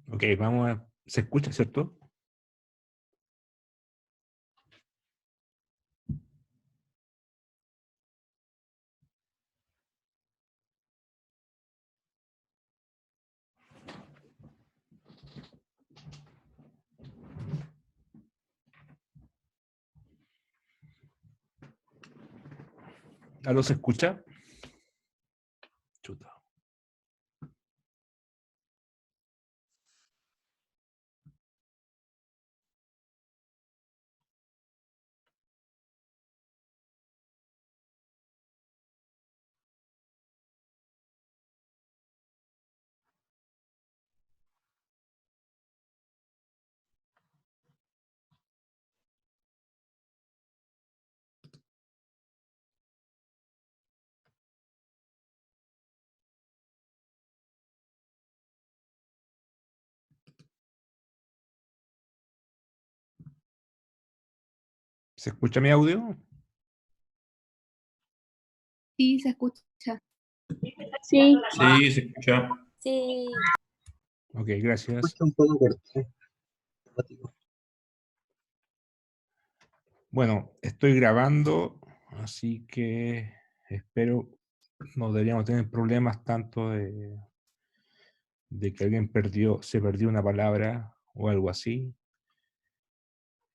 Ok, vamos a... ¿Se escucha, cierto? ¿Algo se escucha? Chuta. ¿Se escucha mi audio? Sí, se escucha. Sí, Sí, se escucha. sí. Ok, gracias. Escucha un poco corto. Bueno, estoy grabando, así que espero no deberíamos tener problemas tanto de que alguien se perdió una palabra o algo así.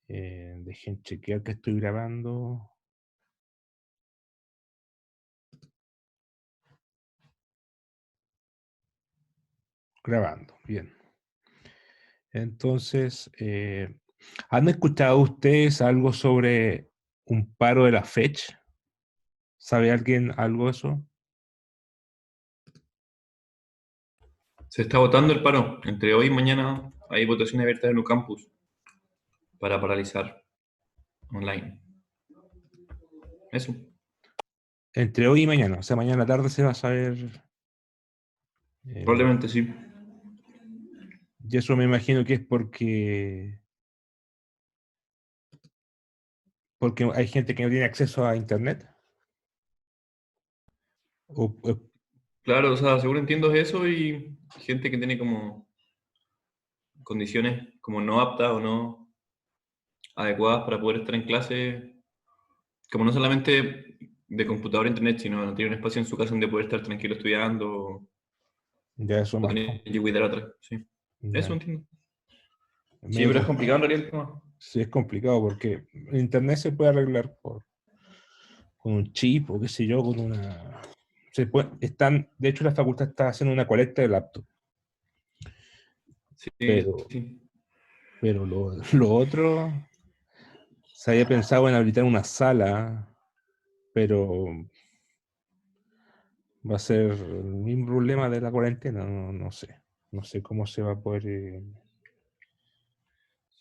Dejen chequear que estoy grabando. Grabando, bien. Entonces, ¿han escuchado ustedes algo sobre un paro de la fecha? ¿Sabe alguien algo de eso? Se está votando el paro. Entre hoy y mañana hay votaciones abiertas en un campus para paralizar online. Eso. Entre hoy y mañana, o sea, mañana a la tarde se va a saber. Probablemente sí. Y eso me imagino que es porque hay gente que no tiene acceso a internet. O- Claro, o sea, seguro entiendo eso y gente que tiene como condiciones como no aptas o no adecuadas para poder estar en clase, como no solamente de computador e internet, sino no tiene un espacio en su casa donde poder estar tranquilo estudiando ya eso o más. tener que cuidar a otras. Sí, eso Ya. entiendo. Sí, Medio pero es complicado en realidad el tema. sí, es complicado porque el internet se puede arreglar con un chip o qué sé yo, con una. De hecho, la facultad está haciendo una colecta de laptop, Sí, pero, sí. pero lo otro se había pensado en habilitar una sala, pero va a ser el mismo problema de la cuarentena, no sé. No sé cómo se va a poder.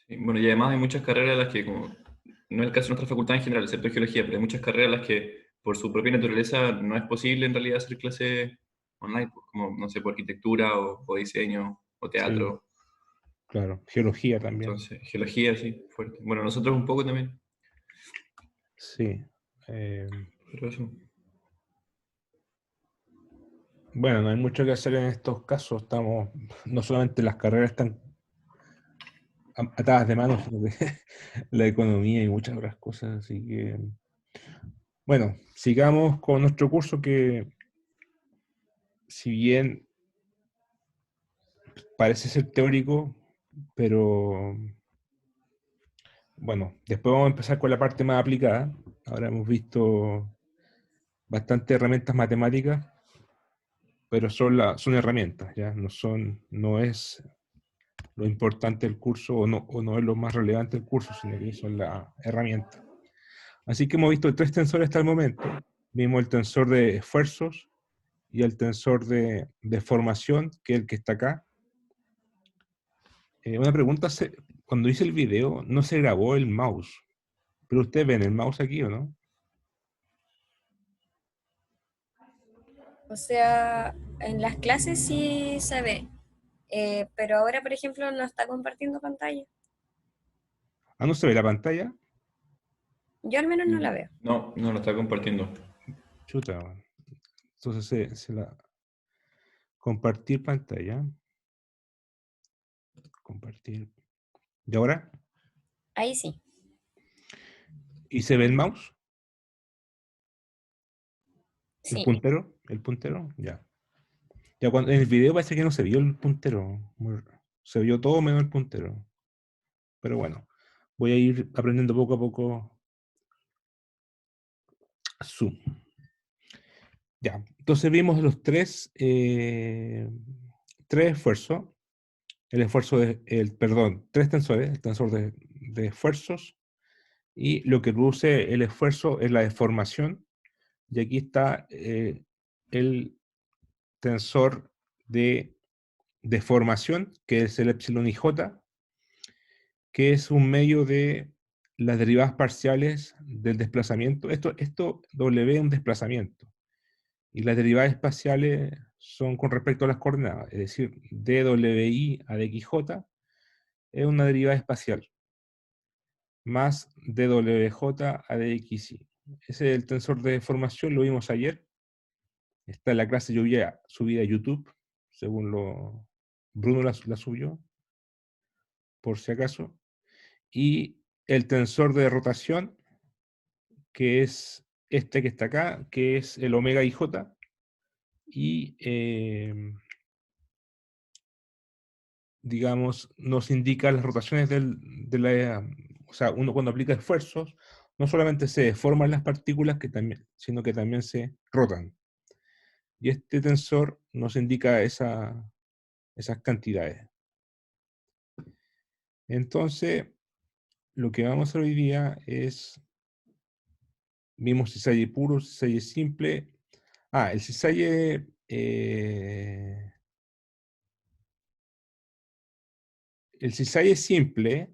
Sí, bueno, y además hay muchas carreras en las que, como no es el caso de nuestra facultad en general, excepto geología, pero hay muchas carreras en las que por su propia naturaleza no es posible en realidad hacer clases online, pues, como, no sé, por arquitectura o diseño o Sí, teatro. claro. Geología también. Entonces, geología, sí, fuerte. Bueno, nosotros un poco también, Sí. Eh, pero eso. bueno, no hay mucho que hacer en estos casos. No solamente las carreras están atadas de manos, sino que la economía y muchas otras cosas. Así que, bueno, sigamos con nuestro curso que, si bien parece ser teórico, pero bueno, después vamos a empezar con la parte más aplicada. Ahora hemos visto bastantes herramientas matemáticas, pero son herramientas, ¿ya? No es lo importante del curso o no es lo más relevante del curso, sino que son las herramientas. Así que hemos visto tres tensores hasta el momento. Vimos el tensor de esfuerzos y el tensor de formación, que es el que está acá. Una pregunta, cuando hice el video no se grabó el mouse, pero ustedes ven el mouse aquí, ¿o no? O sea, en las clases sí se ve, pero ahora, por ejemplo, no está compartiendo pantalla. Ah, ¿no se ve la pantalla? Yo al menos no la veo. No, no lo está compartiendo. Chuta, bueno. Entonces compartir pantalla. compartir. ¿Y ahora? Ahí sí. ¿Y se ve el mouse? ¿El Sí. puntero? ¿El puntero? Ya. Ya cuando, en el video parece que no se vio el puntero. Se vio todo menos el puntero. Pero bueno, voy a ir aprendiendo poco a poco Zoom. Ya, entonces vimos los tres esfuerzos. El esfuerzo perdón, tres tensores, el tensor de esfuerzos, y lo que produce el esfuerzo es la deformación, y aquí está el tensor de deformación, que es el epsilon y j, que es un medio de las derivadas parciales del desplazamiento. Esto W es un desplazamiento, y las derivadas espaciales son con respecto a las coordenadas, es decir, dwi a dxj es una derivada espacial, más dwj a dxy. Ese es el tensor de deformación, lo vimos ayer. Está en la clase subida a YouTube, según Bruno la subió, por si acaso. Y el tensor de rotación, que es este que está acá, que es el omega ij, y digamos, nos indica las rotaciones de la... O sea, uno cuando aplica esfuerzos, no solamente se deforman las partículas, sino que también se rotan. Y este tensor nos indica esas cantidades. Entonces, lo que vamos a hacer hoy día es, vimos cisalle puro, cisalle simple. El cisalle simple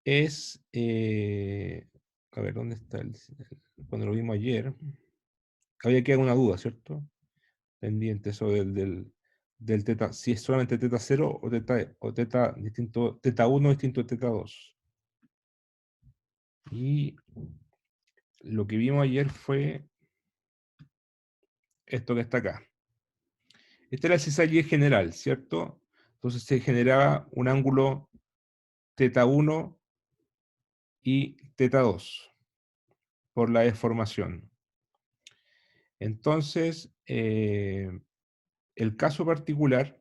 es, a ver, ¿dónde está? Cuando lo vimos ayer, había quedado una duda, ¿cierto? Pendiente eso del teta, si es solamente teta 0 o teta distinto, teta 1 distinto de teta 2. Y lo que vimos ayer fue esto que está acá. Este era el cisalle general, ¿cierto? Entonces se generaba un ángulo teta 1 y teta 2 por la deformación. Entonces, el caso particular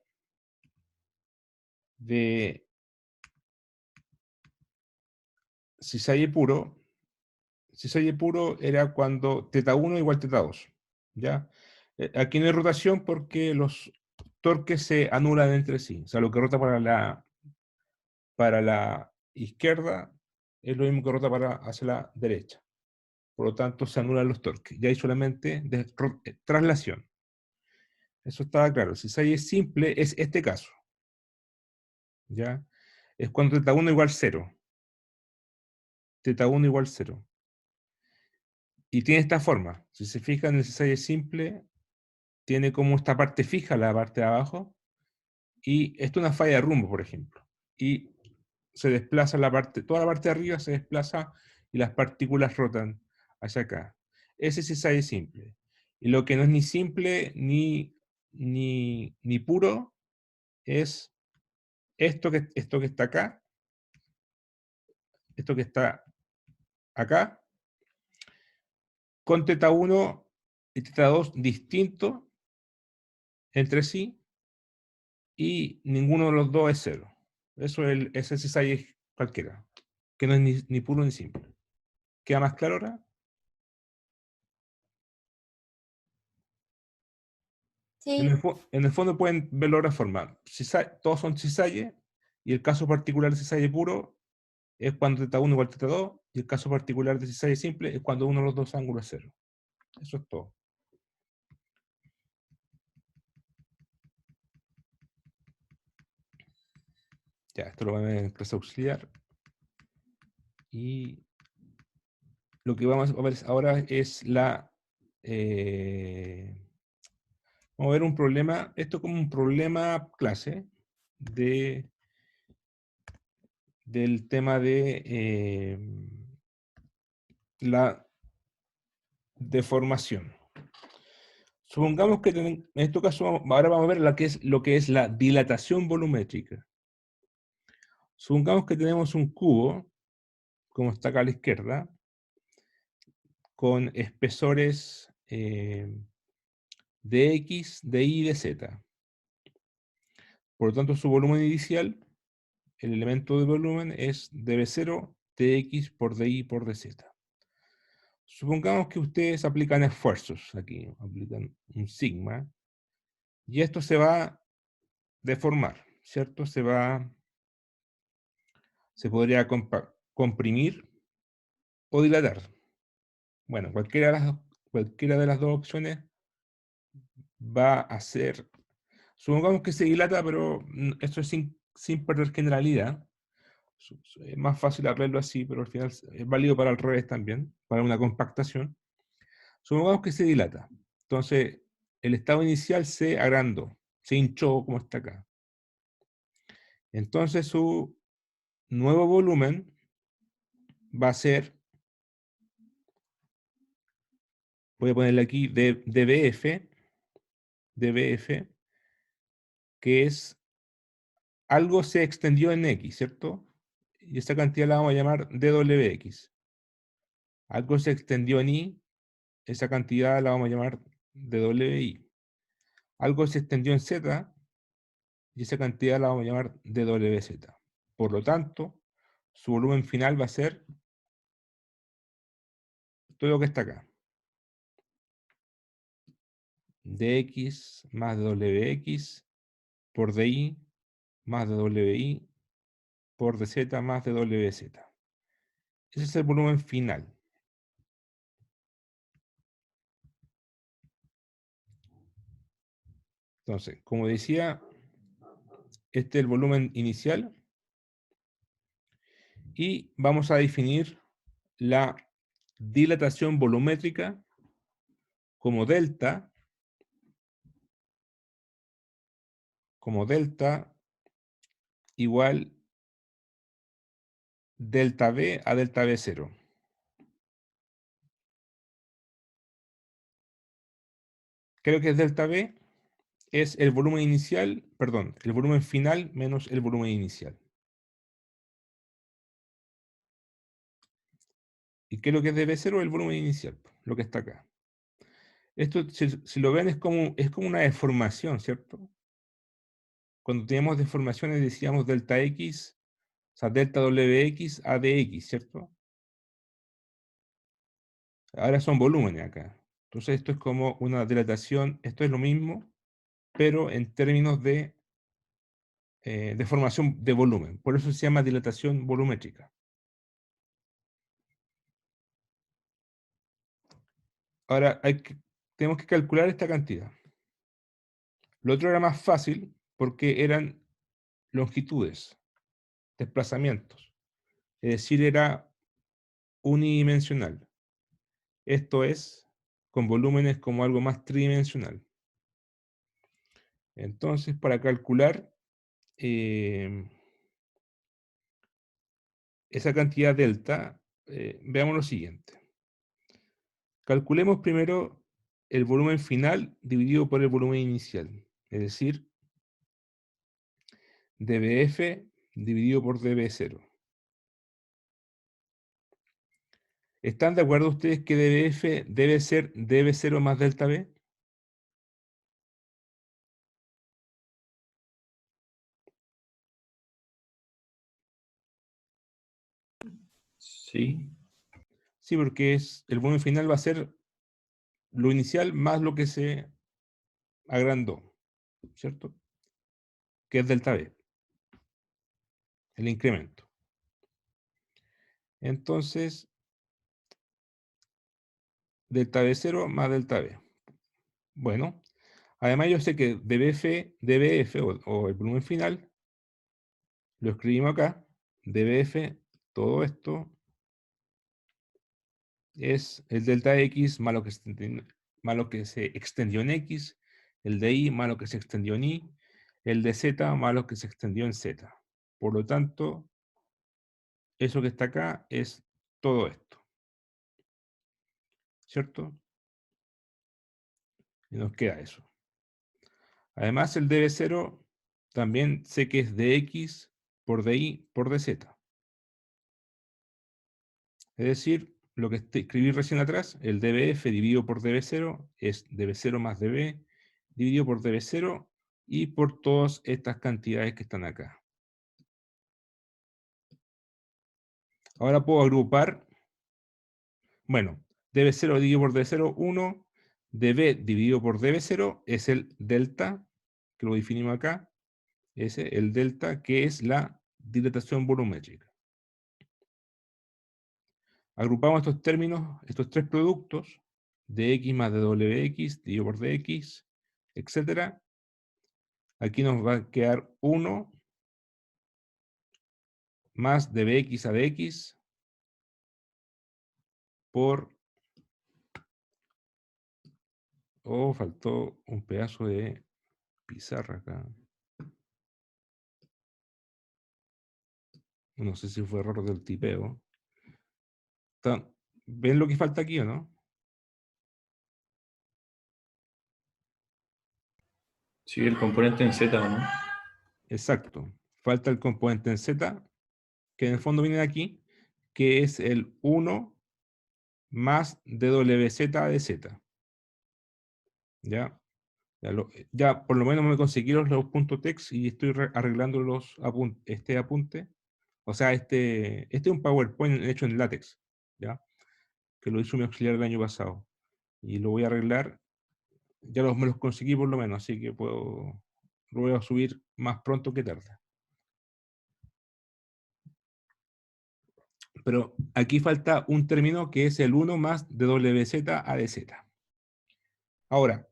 de cisalle puro era cuando teta 1 igual teta 2. ¿Ya? Aquí no hay rotación porque los torques se anulan entre sí. O sea, lo que rota para la izquierda es lo mismo que rota hacia la derecha. Por lo tanto, se anulan los torques. Ya hay solamente traslación. Eso estaba claro. Si es simple, es este caso. ¿Ya? Es cuando teta 1 igual 0. Teta 1 igual 0. Y tiene esta forma. Si se fijan, el cisalle simple tiene como esta parte fija, la parte de abajo, y esto es una falla de rumbo, por ejemplo. Y se desplaza toda la parte de arriba se desplaza y las partículas rotan hacia acá. Ese es cisalle simple. Y lo que no es ni simple ni puro es esto que está acá, esto que está acá, con teta 1 y teta 2 distintos entre sí, y ninguno de los dos es 0. Eso es ese cisalle cualquiera, que no es ni puro ni simple. ¿Queda más claro ahora? Sí. En el fondo pueden verlo de otra forma. Todos son cisalle, y el caso particular de cisalle puro es cuando teta 1 igual teta 2, y el caso particular de cisalle simple es cuando uno de los dos ángulos es 0. Eso es todo. Ya, esto lo van a ver en clase auxiliar. Y lo que vamos a ver ahora es vamos a ver un problema, esto como un problema clase del tema de la deformación. Supongamos que en este caso, ahora vamos a ver lo que es la dilatación volumétrica. Supongamos que tenemos un cubo, como está acá a la izquierda, con espesores de X, de Y y de Z. Por lo tanto, su volumen inicial, el elemento de volumen, es dB0 dx por dy por dz. Supongamos que ustedes aplican esfuerzos aquí, aplican un sigma, y esto se va a deformar, ¿cierto? Se podría comprimir o dilatar. Bueno, cualquiera de las dos opciones va a ser. Supongamos que se dilata, pero esto es sin perder generalidad. Es más fácil arreglarlo así, pero al final es válido para el revés también, para una compactación. Supongamos que se dilata. Entonces, el estado inicial se agrandó, se hinchó como está acá. Entonces, su nuevo volumen va a ser, voy a ponerle aquí dBF, que es algo se extendió en X, ¿cierto? Y esa cantidad la vamos a llamar dWx. Algo se extendió en Y, esa cantidad la vamos a llamar dWi. Algo se extendió en Z, y esa cantidad la vamos a llamar dWz. Por lo tanto, su volumen final va a ser todo lo que está acá. Dx más dWx por dy más dWi por dz más dWz. Ese es el volumen final. Entonces, como decía, este es el volumen inicial y vamos a definir la dilatación volumétrica como delta igual delta V a delta V0. Creo que es delta V, es el volumen inicial, perdón, el volumen final menos el volumen inicial. ¿Y qué es lo que es dB0? El volumen inicial, lo que está acá. Esto, si lo ven, es como una deformación, ¿cierto? Cuando teníamos deformaciones decíamos delta X, o sea, delta Wx a dx, ¿cierto? Ahora son volúmenes acá. Entonces esto es como una dilatación, esto es lo mismo, pero en términos de deformación de volumen. Por eso se llama dilatación volumétrica. Ahora tenemos que calcular esta cantidad. Lo otro era más fácil porque eran longitudes, desplazamientos. Es decir, era unidimensional. Esto es con volúmenes como algo más tridimensional. Entonces, para calcular esa cantidad delta, veamos lo siguiente. Calculemos primero el volumen final dividido por el volumen inicial, es decir, dBF dividido por dB0. ¿Están de acuerdo ustedes que dBF debe ser dB0 más delta V? Sí. Sí, porque el volumen final va a ser lo inicial más lo que se agrandó, ¿cierto? Que es delta V, el incremento. Entonces, delta V0 más delta V. Bueno, además yo sé que dBF o el volumen final, lo escribimos acá, dBF, todo esto es el delta X más lo que se extendió en X, el de Y más lo que se extendió en Y, el de Z más lo que se extendió en Z. Por lo tanto, eso que está acá es todo esto. ¿Cierto? Y nos queda eso. Además, el db0 también sé que es dx por dy por dz. Es decir, lo que escribí recién atrás, el dbf dividido por db0 es db0 más db dividido por db0 y por todas estas cantidades que están acá. Ahora puedo agrupar, bueno, db0 dividido por db0, 1, db dividido por db0 es el delta, que lo definimos acá, el delta, que es la dilatación volumétrica. Agrupamos estos términos, estos tres productos, dx más dwx dividido por dx, etc. Aquí nos va a quedar 1 más dbx a dx por... Oh, faltó un pedazo de pizarra acá. No sé si fue error del tipeo. ¿Ven lo que falta aquí o no? Sí, el componente en Z, ¿no? Exacto. Falta el componente en Z, que en el fondo viene de aquí, que es el 1 más dwz de z. ¿Ya? Ya por lo menos me conseguí los puntos text y estoy arreglando este apunte. O sea, este es un PowerPoint hecho en LaTeX, ¿ya? Que lo hizo mi auxiliar el año pasado. Y lo voy a arreglar. Ya me los conseguí por lo menos, así que lo voy a subir más pronto que tarde. Pero aquí falta un término que es el 1 más dwz a dz. Ahora,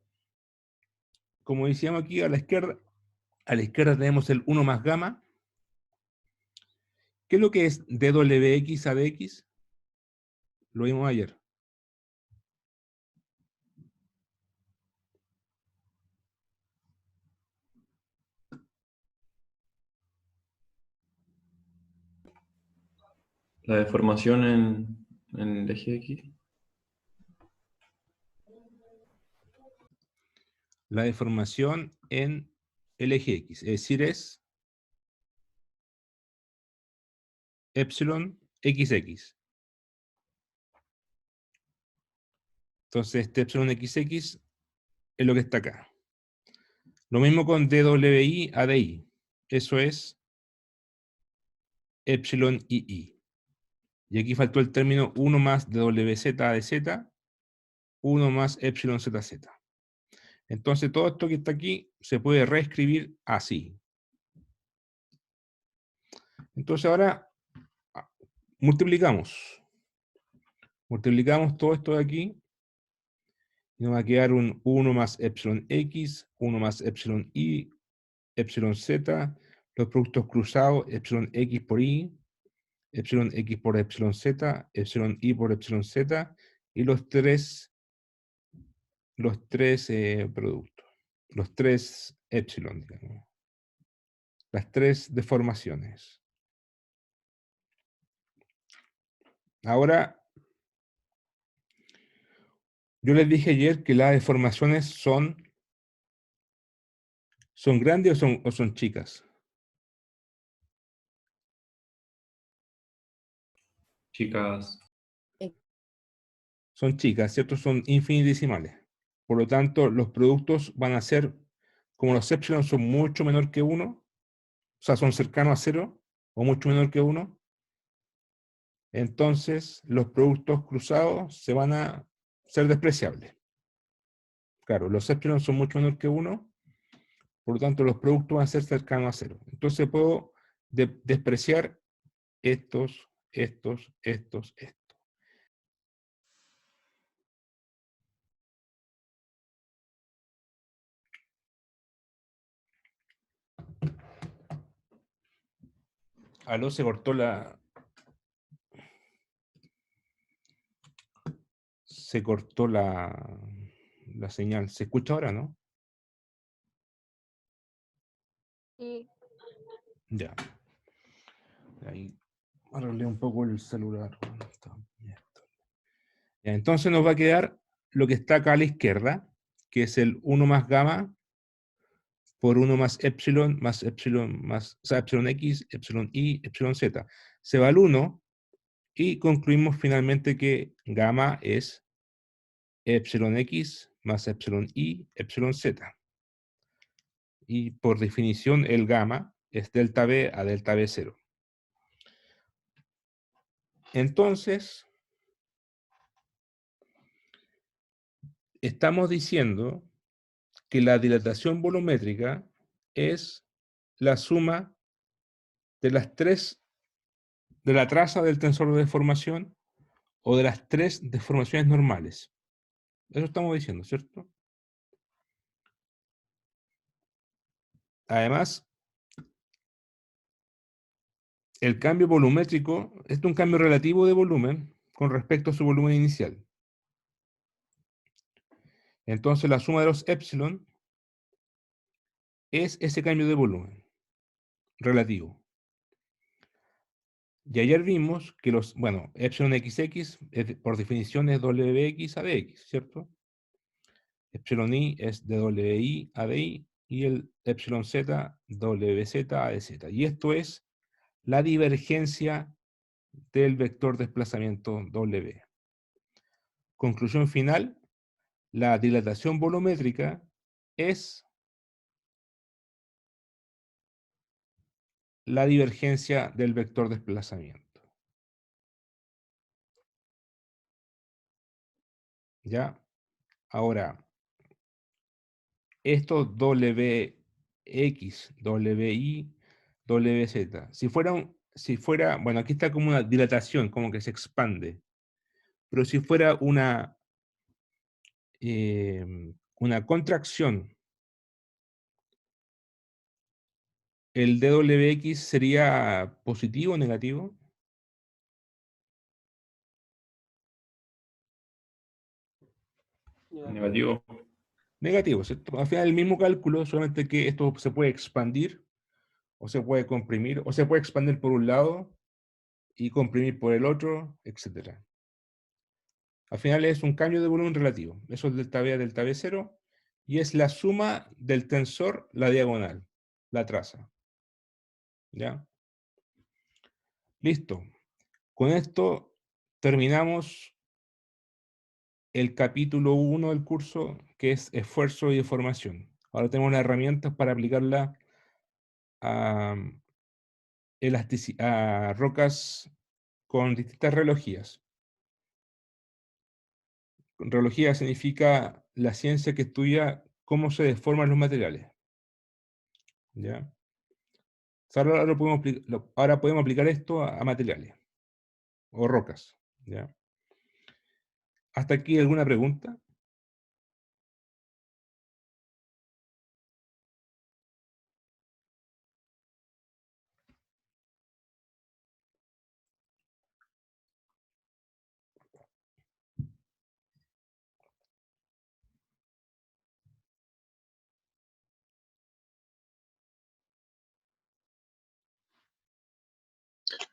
como decíamos aquí a la izquierda tenemos el 1 más gamma. ¿Qué es lo que es dwx a dx? Lo vimos ayer. La deformación en el eje X. La deformación en el eje X, es decir, es epsilon xx. Entonces, este epsilon xx es lo que está acá. Lo mismo con dwi a di. Eso es epsilon ii. Y aquí faltó el término 1 más dwz a dz, 1 más epsilon zz. Entonces, todo esto que está aquí se puede reescribir así. Entonces, ahora multiplicamos. Multiplicamos todo esto de aquí. Y nos va a quedar un 1 más epsilon x, 1 más epsilon y, epsilon z, los productos cruzados, epsilon x por y, epsilon x por epsilon z, epsilon y por epsilon z, y los tres productos, los tres epsilon, digamos, las tres deformaciones. Ahora, yo les dije ayer que las deformaciones son grandes o son chicas. Chicas. Son chicas, ¿cierto? Son infinitesimales. Por lo tanto, los productos van a ser, como los epsilon son mucho menor que 1, o sea, son cercanos a 0, o mucho menor que 1, entonces los productos cruzados se van a ser despreciables. Claro, los epsilon son mucho menor que 1, por lo tanto los productos van a ser cercanos a 0. Entonces puedo despreciar estos. Aló, se cortó la señal. ¿Se escucha ahora, no? Sí. Ya. Ahí arreglé un poco el celular. Ya, entonces nos va a quedar lo que está acá a la izquierda, que es el 1 más gamma por 1 más epsilon, o sea, epsilon x, epsilon y, epsilon z. Se va al 1 y concluimos finalmente que gamma es epsilon x más epsilon y, epsilon z. Y por definición el gamma es delta B a delta B0. Entonces, estamos diciendo que la dilatación volumétrica es la suma de las tres, de la traza del tensor de deformación o de las tres deformaciones normales. Eso estamos diciendo, ¿cierto? Además, el cambio volumétrico es un cambio relativo de volumen con respecto a su volumen inicial. Entonces, la suma de los epsilon es ese cambio de volumen relativo. Y ayer vimos que epsilon XX por definición es WX a DX, ¿cierto? Epsilon I es de WI a DI y el epsilon Z WZ a DZ. Y esto es la divergencia del vector desplazamiento W. Conclusión final, la dilatación volumétrica es la divergencia del vector desplazamiento. ¿Ya? Ahora, esto WX, WI, WZ. Si fuera, bueno, aquí está como una dilatación, como que se expande. Pero si fuera una contracción, ¿el dWx sería positivo o negativo? Negativo. Negativo, ¿cierto? Al final el mismo cálculo, solamente que esto se puede expandir, o se puede comprimir, o se puede expandir por un lado y comprimir por el otro, etc. Al final es un cambio de volumen relativo. Eso es delta B a delta B0, y es la suma del tensor, la diagonal, la traza. ¿Ya? Listo. Con esto terminamos el capítulo 1 del curso, que es esfuerzo y deformación. Ahora tenemos las herramientas para aplicarla a, a rocas con distintas reologías. Reología significa la ciencia que estudia cómo se deforman los materiales. ¿Ya? Ahora podemos aplicar esto a materiales o rocas. ¿Ya? ¿Hasta aquí alguna pregunta?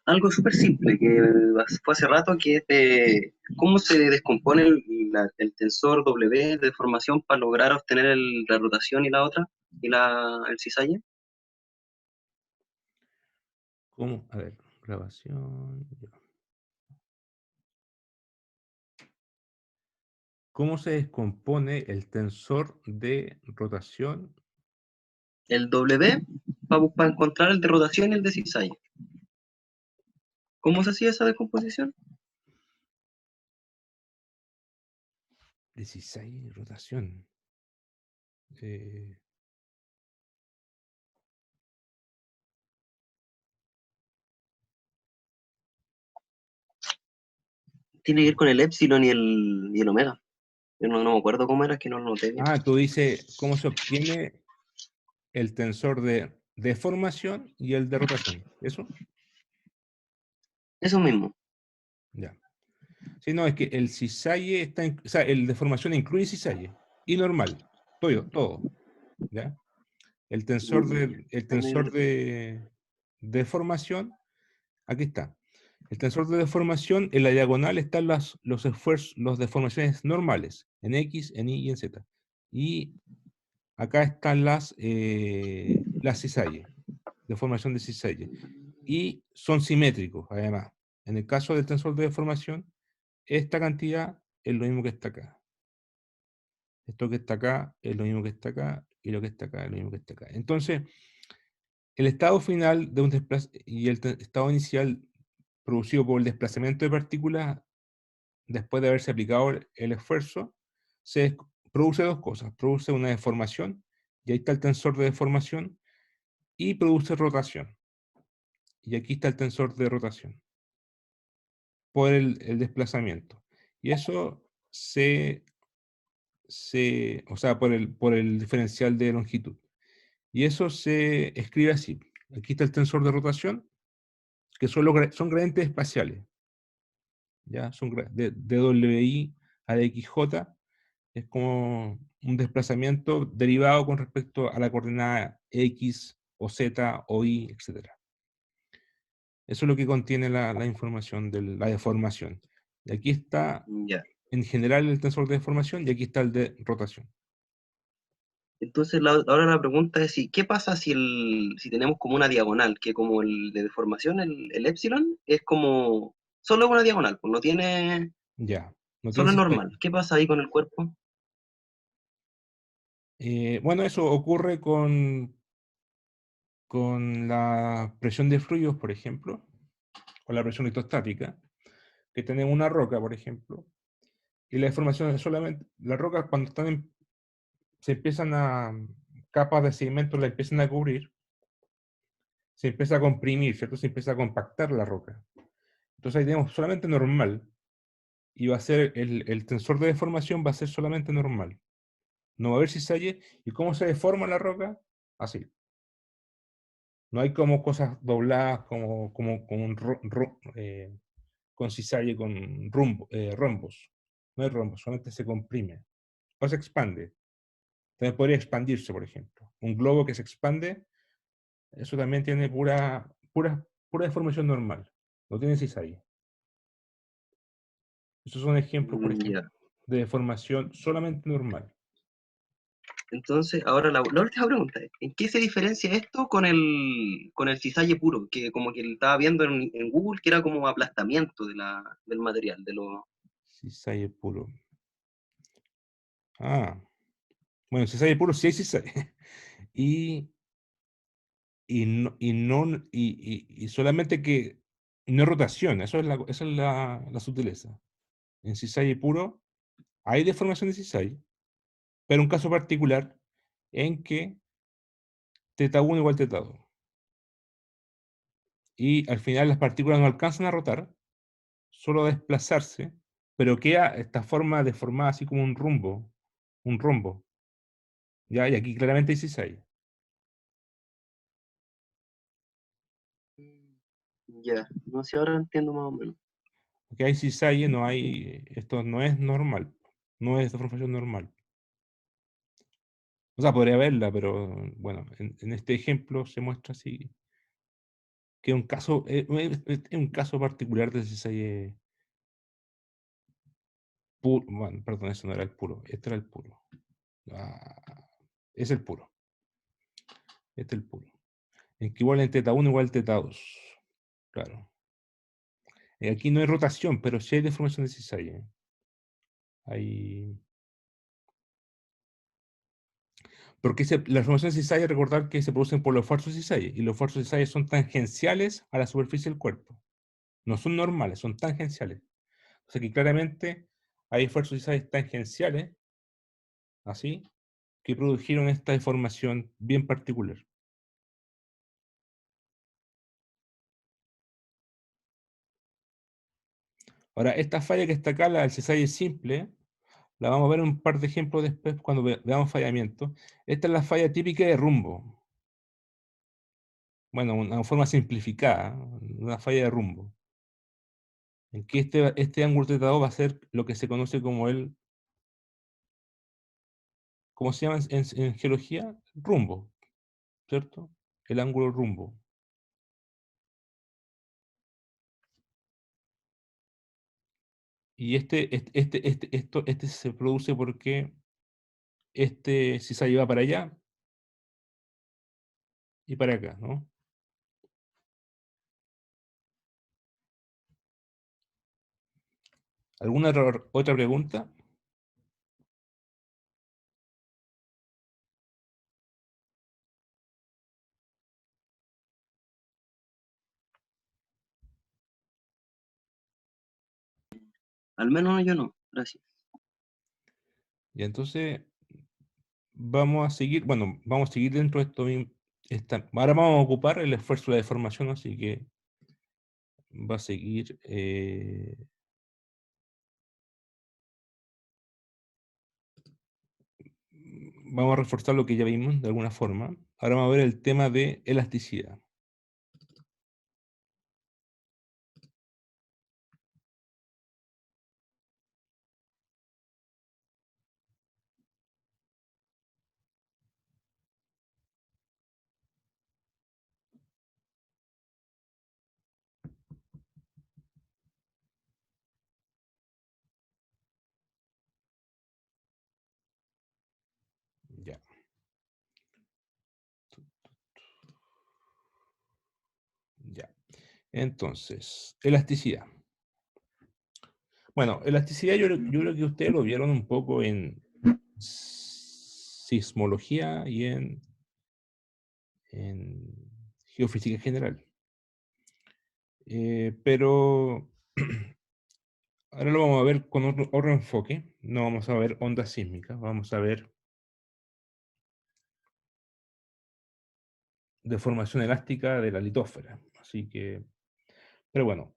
Algo súper simple, que fue hace rato, que es de cómo se descompone el tensor W de deformación para lograr obtener la rotación y la otra, y el cisalle. ¿Cómo? A ver, grabación. Ya. ¿Cómo se descompone el tensor de rotación? El W para encontrar el de rotación y el de cisalle. ¿Cómo se hacía esa descomposición? 16, rotación. Tiene que ver con el epsilon y el omega. Yo no me acuerdo cómo era, que no lo noté bien. Tú dices cómo se obtiene el tensor de deformación y el de rotación. ¿Eso? Eso mismo. Ya. Sí, no, es que el cisalle está, o sea, el de formación incluye cisalle y normal, todo, ¿ya? El tensor de deformación, aquí está. El tensor de deformación, en la diagonal están los esfuerzos, las deformaciones normales, en X, en Y y en Z. Y acá están las cizallas, deformación de cizallas. Y son simétricos, además. En el caso del tensor de deformación, esta cantidad es lo mismo que está acá. Esto que está acá es lo mismo que está acá, y lo que está acá es lo mismo que está acá. Entonces, el estado final de un y el estado inicial producido por el desplazamiento de partículas, después de haberse aplicado el esfuerzo, produce dos cosas. Produce una deformación, y ahí está el tensor de deformación, y produce rotación. Y aquí está el tensor de rotación, por el desplazamiento. Y eso o sea, por el diferencial de longitud. Y eso se escribe así. Aquí está el tensor de rotación, que son gradientes espaciales. ¿Ya? Son de WI a de XJ, es como un desplazamiento derivado con respecto a la coordenada X o Z o Y, etc. Eso es lo que contiene la información de la deformación. Y aquí está Ya. en general el tensor de deformación y aquí está el de rotación. Entonces, ahora la pregunta es si, ¿qué pasa si tenemos como una diagonal, que como el de deformación, el epsilon, es como, solo es una diagonal, pues no tiene, Ya, no tiene solo es sistema. normal. ¿Qué pasa ahí con el cuerpo? Bueno, eso ocurre con la presión de fluidos, por ejemplo, con la presión litostática, que tenemos una roca, por ejemplo, y la deformación es solamente, las rocas cuando se empiezan capas de sedimento la empiezan a cubrir, se empieza a comprimir, ¿cierto? Se empieza a compactar la roca. Entonces ahí tenemos solamente normal, y va a ser, el tensor de deformación va a ser solamente normal. No va a haber cizalle. ¿Y cómo se deforma la roca? Así. No hay como cosas dobladas, como con cizalle, con rombos. No hay rombos, solamente se comprime. O se expande. También podría expandirse, por ejemplo. Un globo que se expande, eso también tiene pura deformación normal. No tiene cizalle. Esos son ejemplos, por ejemplo, Ya. de deformación solamente normal. Entonces, ahora la última pregunta es, ¿en qué se diferencia esto con el cisalle puro? Que como que estaba viendo en Google que era como aplastamiento del material, Cizalle puro. Ah, bueno, cizalle puro sí hay cizalle. Y, y solamente que no es rotación, esa es la sutileza. En cisalle puro hay deformación de cisalle, pero un caso particular en que teta 1 igual teta 2. Y al final las partículas no alcanzan a rotar, solo a desplazarse, pero queda esta forma deformada así como un rombo. ¿Ya? Y aquí claramente hay cisalle. Ya, no sé, ahora entiendo más o menos. Aquí hay cisalle, esto no es normal, no es deformación normal. O sea, podría haberla, pero bueno, en este ejemplo se muestra así que es un caso, es un caso particular de cisalle puro. Bueno, perdón, eso no era el puro, este era el puro. Ah, es el puro, este es el puro. En que igual en teta 1 igual teta 2. Claro. Aquí no hay rotación, pero sí hay deformación de cisalle. Hay... Porque la deformación de cisalle, recordar que se producen por los esfuerzos de cisalle, y los esfuerzos de cisalle son tangenciales a la superficie del cuerpo. No son normales, son tangenciales. O sea que claramente hay esfuerzos cisalle tangenciales, así, que produjeron esta deformación bien particular. Ahora, esta falla que está acá, la del cisalle simple, la vamos a ver en un par de ejemplos después cuando veamos fallamiento. Esta es la falla típica de rumbo. Bueno, una forma simplificada, una falla de rumbo. En que este ángulo tetado va a ser lo que se conoce como ¿cómo se llama en geología? Rumbo, ¿cierto? El ángulo rumbo. Y este se produce porque este cisalle va para allá y para acá, ¿no? ¿Alguna otra pregunta? Al menos yo no, gracias. Y entonces vamos a seguir, bueno, vamos a seguir dentro de esto mismo. Ahora vamos a ocupar el esfuerzo de la deformación, así que va a seguir. Vamos a reforzar lo que ya vimos de alguna forma. Ahora vamos a ver el tema de elasticidad. Ya. Ya. Entonces, elasticidad. Bueno, elasticidad yo creo que ustedes lo vieron un poco en sismología y en geofísica general. Pero ahora lo vamos a ver con otro enfoque. No vamos a ver ondas sísmicas, vamos a ver deformación elástica de la litósfera. Así que, pero bueno,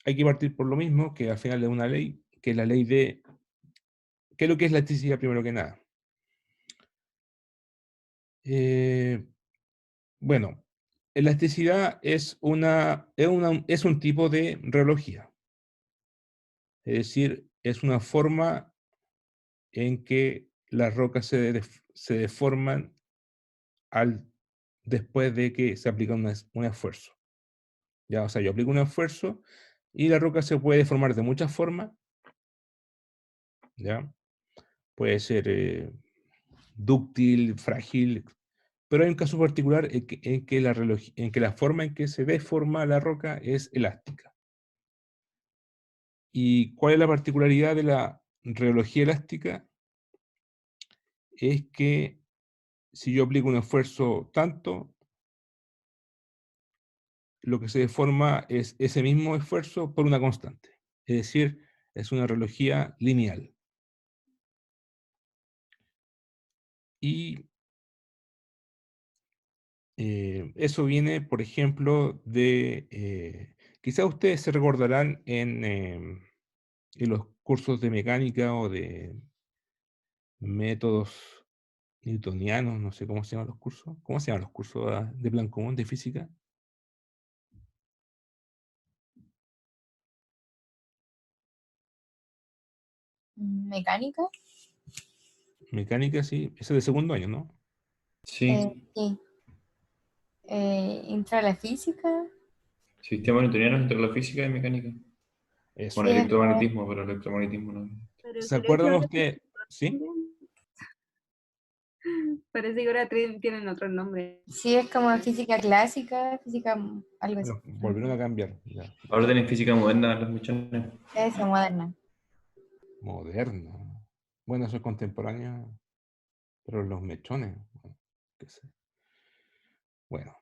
hay que partir por lo mismo, que al final es una ley, que es la ley de... ¿Qué es lo que es la elasticidad primero que nada? Bueno, elasticidad es un tipo de reología. Es decir, es una forma en que las rocas se deforman después de que se aplica un esfuerzo. ¿Ya? O sea, yo aplico un esfuerzo y la roca se puede deformar de muchas formas. ¿Ya? Puede ser dúctil, frágil, pero hay un caso particular en que la forma en que se deforma la roca es elástica. ¿Y cuál es la particularidad de la reología elástica? Es que si yo aplico un esfuerzo tanto, lo que se deforma es ese mismo esfuerzo por una constante. Es decir, es una reología lineal. Y eso viene, por ejemplo, quizás ustedes se recordarán en los cursos de mecánica o de métodos newtonianos, no sé cómo se llaman los cursos. ¿Cómo se llaman los cursos de plan común de física? Mecánica. Mecánica, sí. Ese es de segundo año, ¿no? Sí, Sí. Entra la física. sistema newtoniano entre la física y mecánica. Eso. Bueno, Sí, electromagnetismo, pero electromagnetismo no. Pero ¿Se si lo acuerdan hizo ustedes? ¿Sí? parece que ahora tienen otro nombre. sí, es como física clásica, física algo así. Bueno, volvieron a cambiar. Ya. Ahora tienen física moderna los muchachos. Eso, moderna. Moderno. Bueno, eso es contemporáneo, pero los mechones. Bueno, qué sé. Bueno,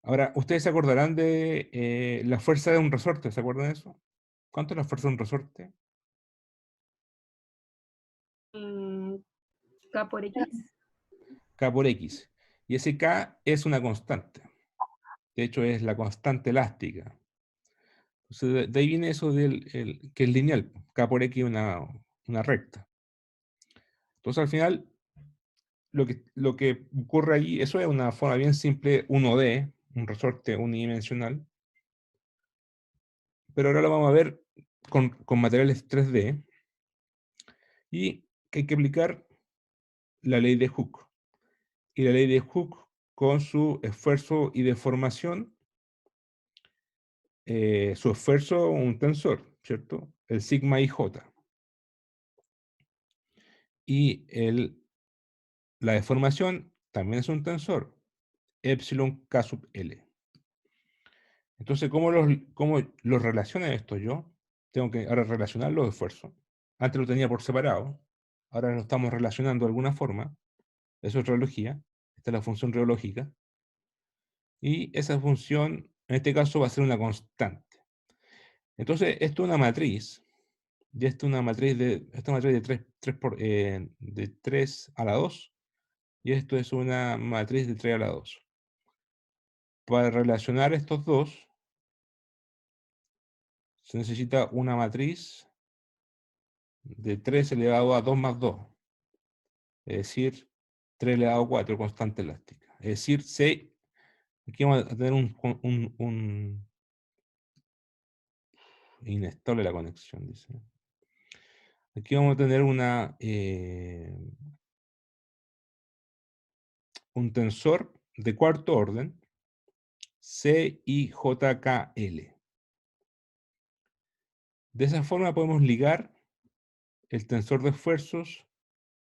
ahora, ustedes se acordarán de la fuerza de un resorte, ¿se acuerdan de eso? ¿Cuánto es la fuerza de un resorte? K por X. K por X. Y ese K es una constante. De hecho, es la constante elástica. Entonces, de ahí viene eso que es lineal. K por X es una recta. Entonces, al final, lo que ocurre ahí, eso es una forma bien simple 1D, un resorte unidimensional. Pero ahora lo vamos a ver con materiales 3D. Y que hay que aplicar la ley de Hooke. Y la ley de Hooke, con su esfuerzo y deformación, su esfuerzo, un tensor, ¿cierto? El sigma y j. Y la deformación también es un tensor, epsilon k sub L. Entonces, ¿cómo los relaciono esto yo? Tengo que ahora relacionar los esfuerzos. Antes lo tenía por separado, ahora lo estamos relacionando de alguna forma. Eso es reología. Esta es la función reológica. Y esa función, en este caso, va a ser una constante. Entonces, esto es una matriz. Y esto es una matriz de 3 a la 2. Y esto es una matriz de 3 a la 2. Para relacionar estos dos, se necesita una matriz de 3 elevado a 2 más 2. Es decir, 3 elevado a 4, constante elástica. Es decir, aquí vamos a tener un inestable la conexión, dice. Aquí vamos a tener un tensor de cuarto orden, CIJKL. De esa forma podemos ligar el tensor de esfuerzos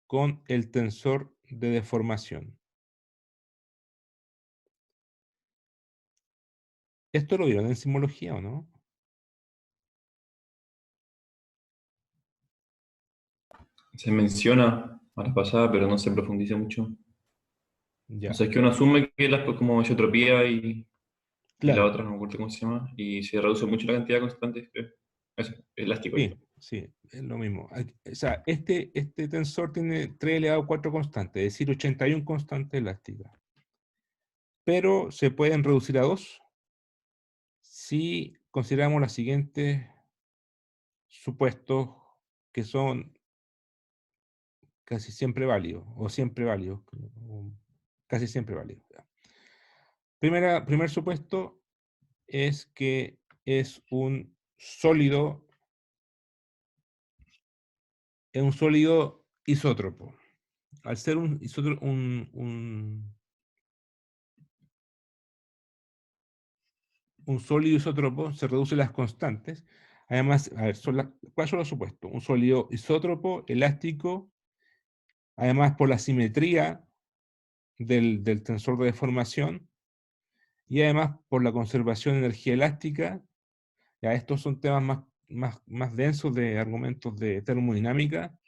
con el tensor de deformación. ¿Esto lo vieron en simbología o no? Se menciona a la pasada, pero no se profundiza mucho. Ya, O sea, es que uno asume que las como isotropía y la claro. otra no me acuerdo cómo se llama, y se reduce mucho la cantidad de constantes, creo. Eso, elástico. Sí, sí, es lo mismo. O sea, este tensor tiene 3 elevado a 4 constantes, es decir, 81 constantes elásticas. Pero se pueden reducir a 2 si consideramos los siguientes supuestos que son casi siempre válidos, o siempre válidos, o casi siempre válidos. Primer supuesto es que es un sólido isótropo. Al ser un sólido isótropo, se reducen las constantes. Además, a ver, ¿cuáles son los supuestos? Un sólido isótropo, elástico, además por la simetría del tensor de deformación, y además por la conservación de energía elástica. Ya estos son temas más densos de argumentos de termodinámica,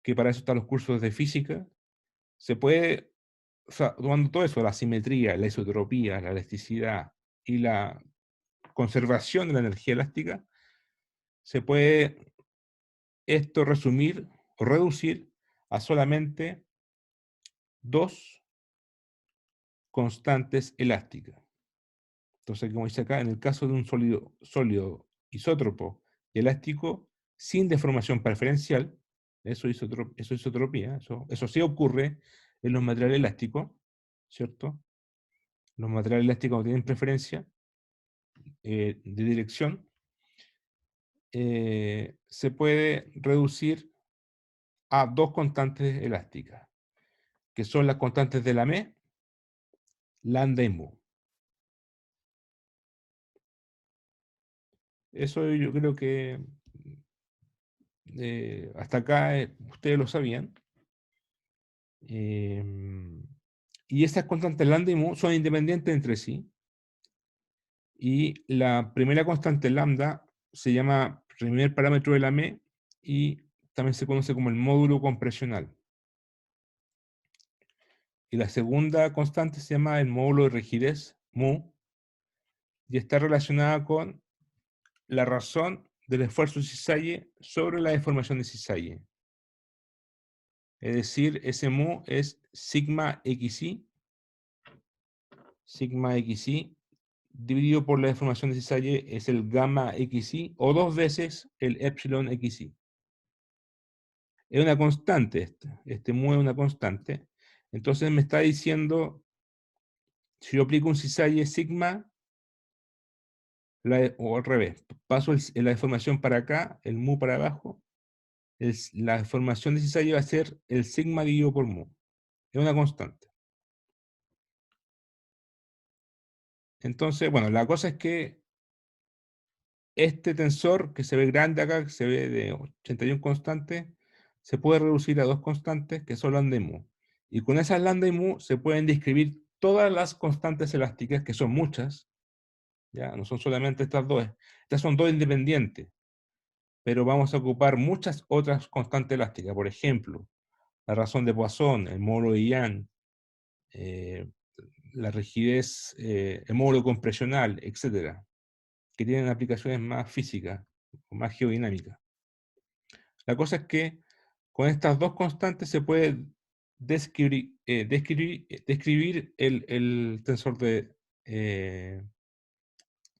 que para eso están los cursos de física. Se puede, o sea, tomando todo eso, la simetría, la isotropía, la elasticidad y la conservación de la energía elástica, se puede esto resumir o reducir a solamente dos constantes elásticas. Entonces, como dice acá, en el caso de un sólido isótropo y elástico, sin deformación preferencial, eso es isotropía, eso sí ocurre en los materiales elásticos, ¿cierto? Los materiales elásticos no tienen preferencia de dirección, se puede reducir a dos constantes elásticas, que son las constantes de Lamé, lambda y mu. Eso yo creo que hasta acá ustedes lo sabían. Y esas constantes lambda y mu son independientes entre sí. Y la primera constante lambda se llama primer parámetro de Lamé y también se conoce como el módulo compresional. Y la segunda constante se llama el módulo de rigidez, mu, y está relacionada con la razón del esfuerzo cisalle sobre la deformación de cisalle. Es decir, ese mu es sigma xi dividido por la deformación de cisalle es el gamma xi, o dos veces el epsilon xi. Es una constante, este mu es una constante. Entonces me está diciendo, si yo aplico un cisalle sigma, o al revés, paso la deformación para acá, el mu para abajo, la deformación de cisalle va a ser el sigma dividido por mu. Es una constante. Entonces, bueno, la cosa es que este tensor que se ve grande acá, que se ve de 81 constantes, se puede reducir a dos constantes que son lambda y mu. Y con esas lambda y mu se pueden describir todas las constantes elásticas, que son muchas, ¿ya? No son solamente estas dos. Estas son dos independientes, pero vamos a ocupar muchas otras constantes elásticas. Por ejemplo, la razón de Poisson, el módulo de Young, la rigidez, el módulo compresional, etcétera, que tienen aplicaciones más físicas o más geodinámicas. La cosa es que con estas dos constantes se puede describir el tensor de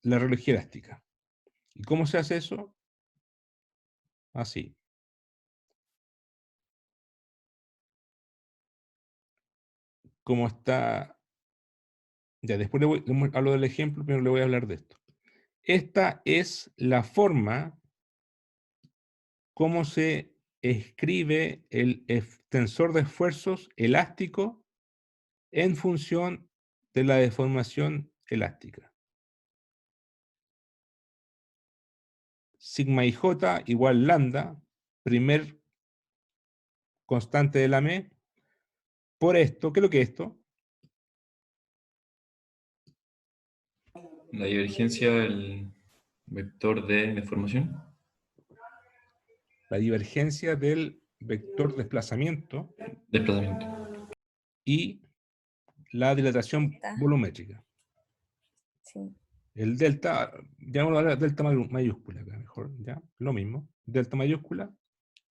la reología elástica. ¿Y cómo se hace eso? Así. Como está... Ya, después hablo del ejemplo, pero le voy a hablar de esto. Esta es la forma cómo se escribe el tensor de esfuerzos elástico en función de la deformación elástica. Sigma ij igual lambda, primer constante de la M, por esto. ¿Qué es lo que es esto? La divergencia del vector de deformación. La divergencia del vector desplazamiento Desplazamiento. y la dilatación Delta. volumétrica. Sí. El delta, llamémoslo ahora delta mayúscula, acá mejor, ¿ya? Lo mismo. Delta mayúscula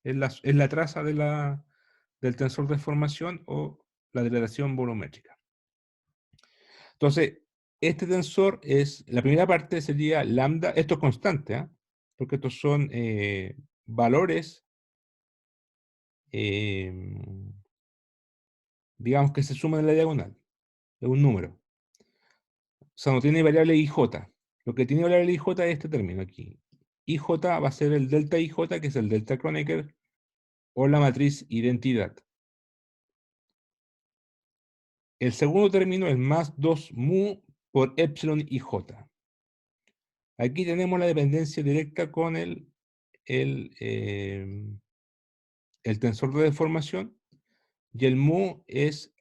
es la traza del tensor de formación o la dilatación volumétrica. Entonces, este tensor es, la primera parte sería lambda, esto es constante, ¿eh? Porque estos son valores, digamos que se suman en la diagonal, es un número. O sea, no tiene variable IJ. Lo que tiene variable IJ es este término aquí. IJ va a ser el delta IJ, que es el delta Kronecker, o la matriz identidad. El segundo término es más 2 mu por epsilon IJ. Aquí tenemos la dependencia directa con el tensor de deformación, y el mu es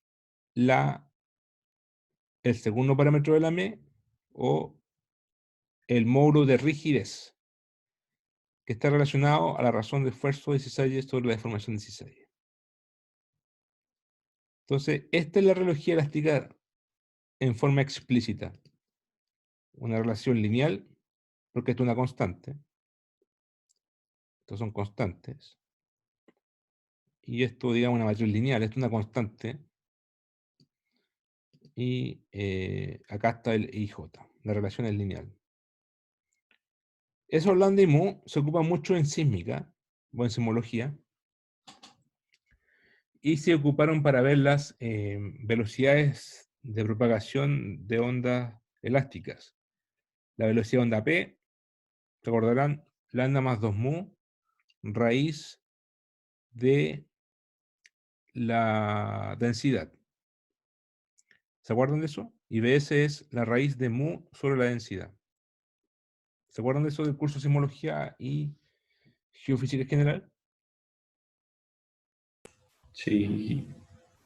el segundo parámetro de la M, o el módulo de rigidez, que está relacionado a la razón de esfuerzo de cisalle sobre la deformación de cisalle. Entonces, esta es la reología elástica en forma explícita. Una relación lineal, porque esto es una constante. Estos son constantes. Y esto, digamos, una matriz lineal, esto es una constante. Y acá está el IJ. La relación es lineal. Esos lambda y mu se ocupan mucho en sísmica o en sismología. Y se ocuparon para ver las velocidades de propagación de ondas elásticas. La velocidad de onda P, recordarán, lambda más 2 mu, raíz de la densidad. ¿Se acuerdan de eso? Y Bs es la raíz de mu sobre la densidad. ¿Se acuerdan de eso del curso de sismología y geofísica general? Sí.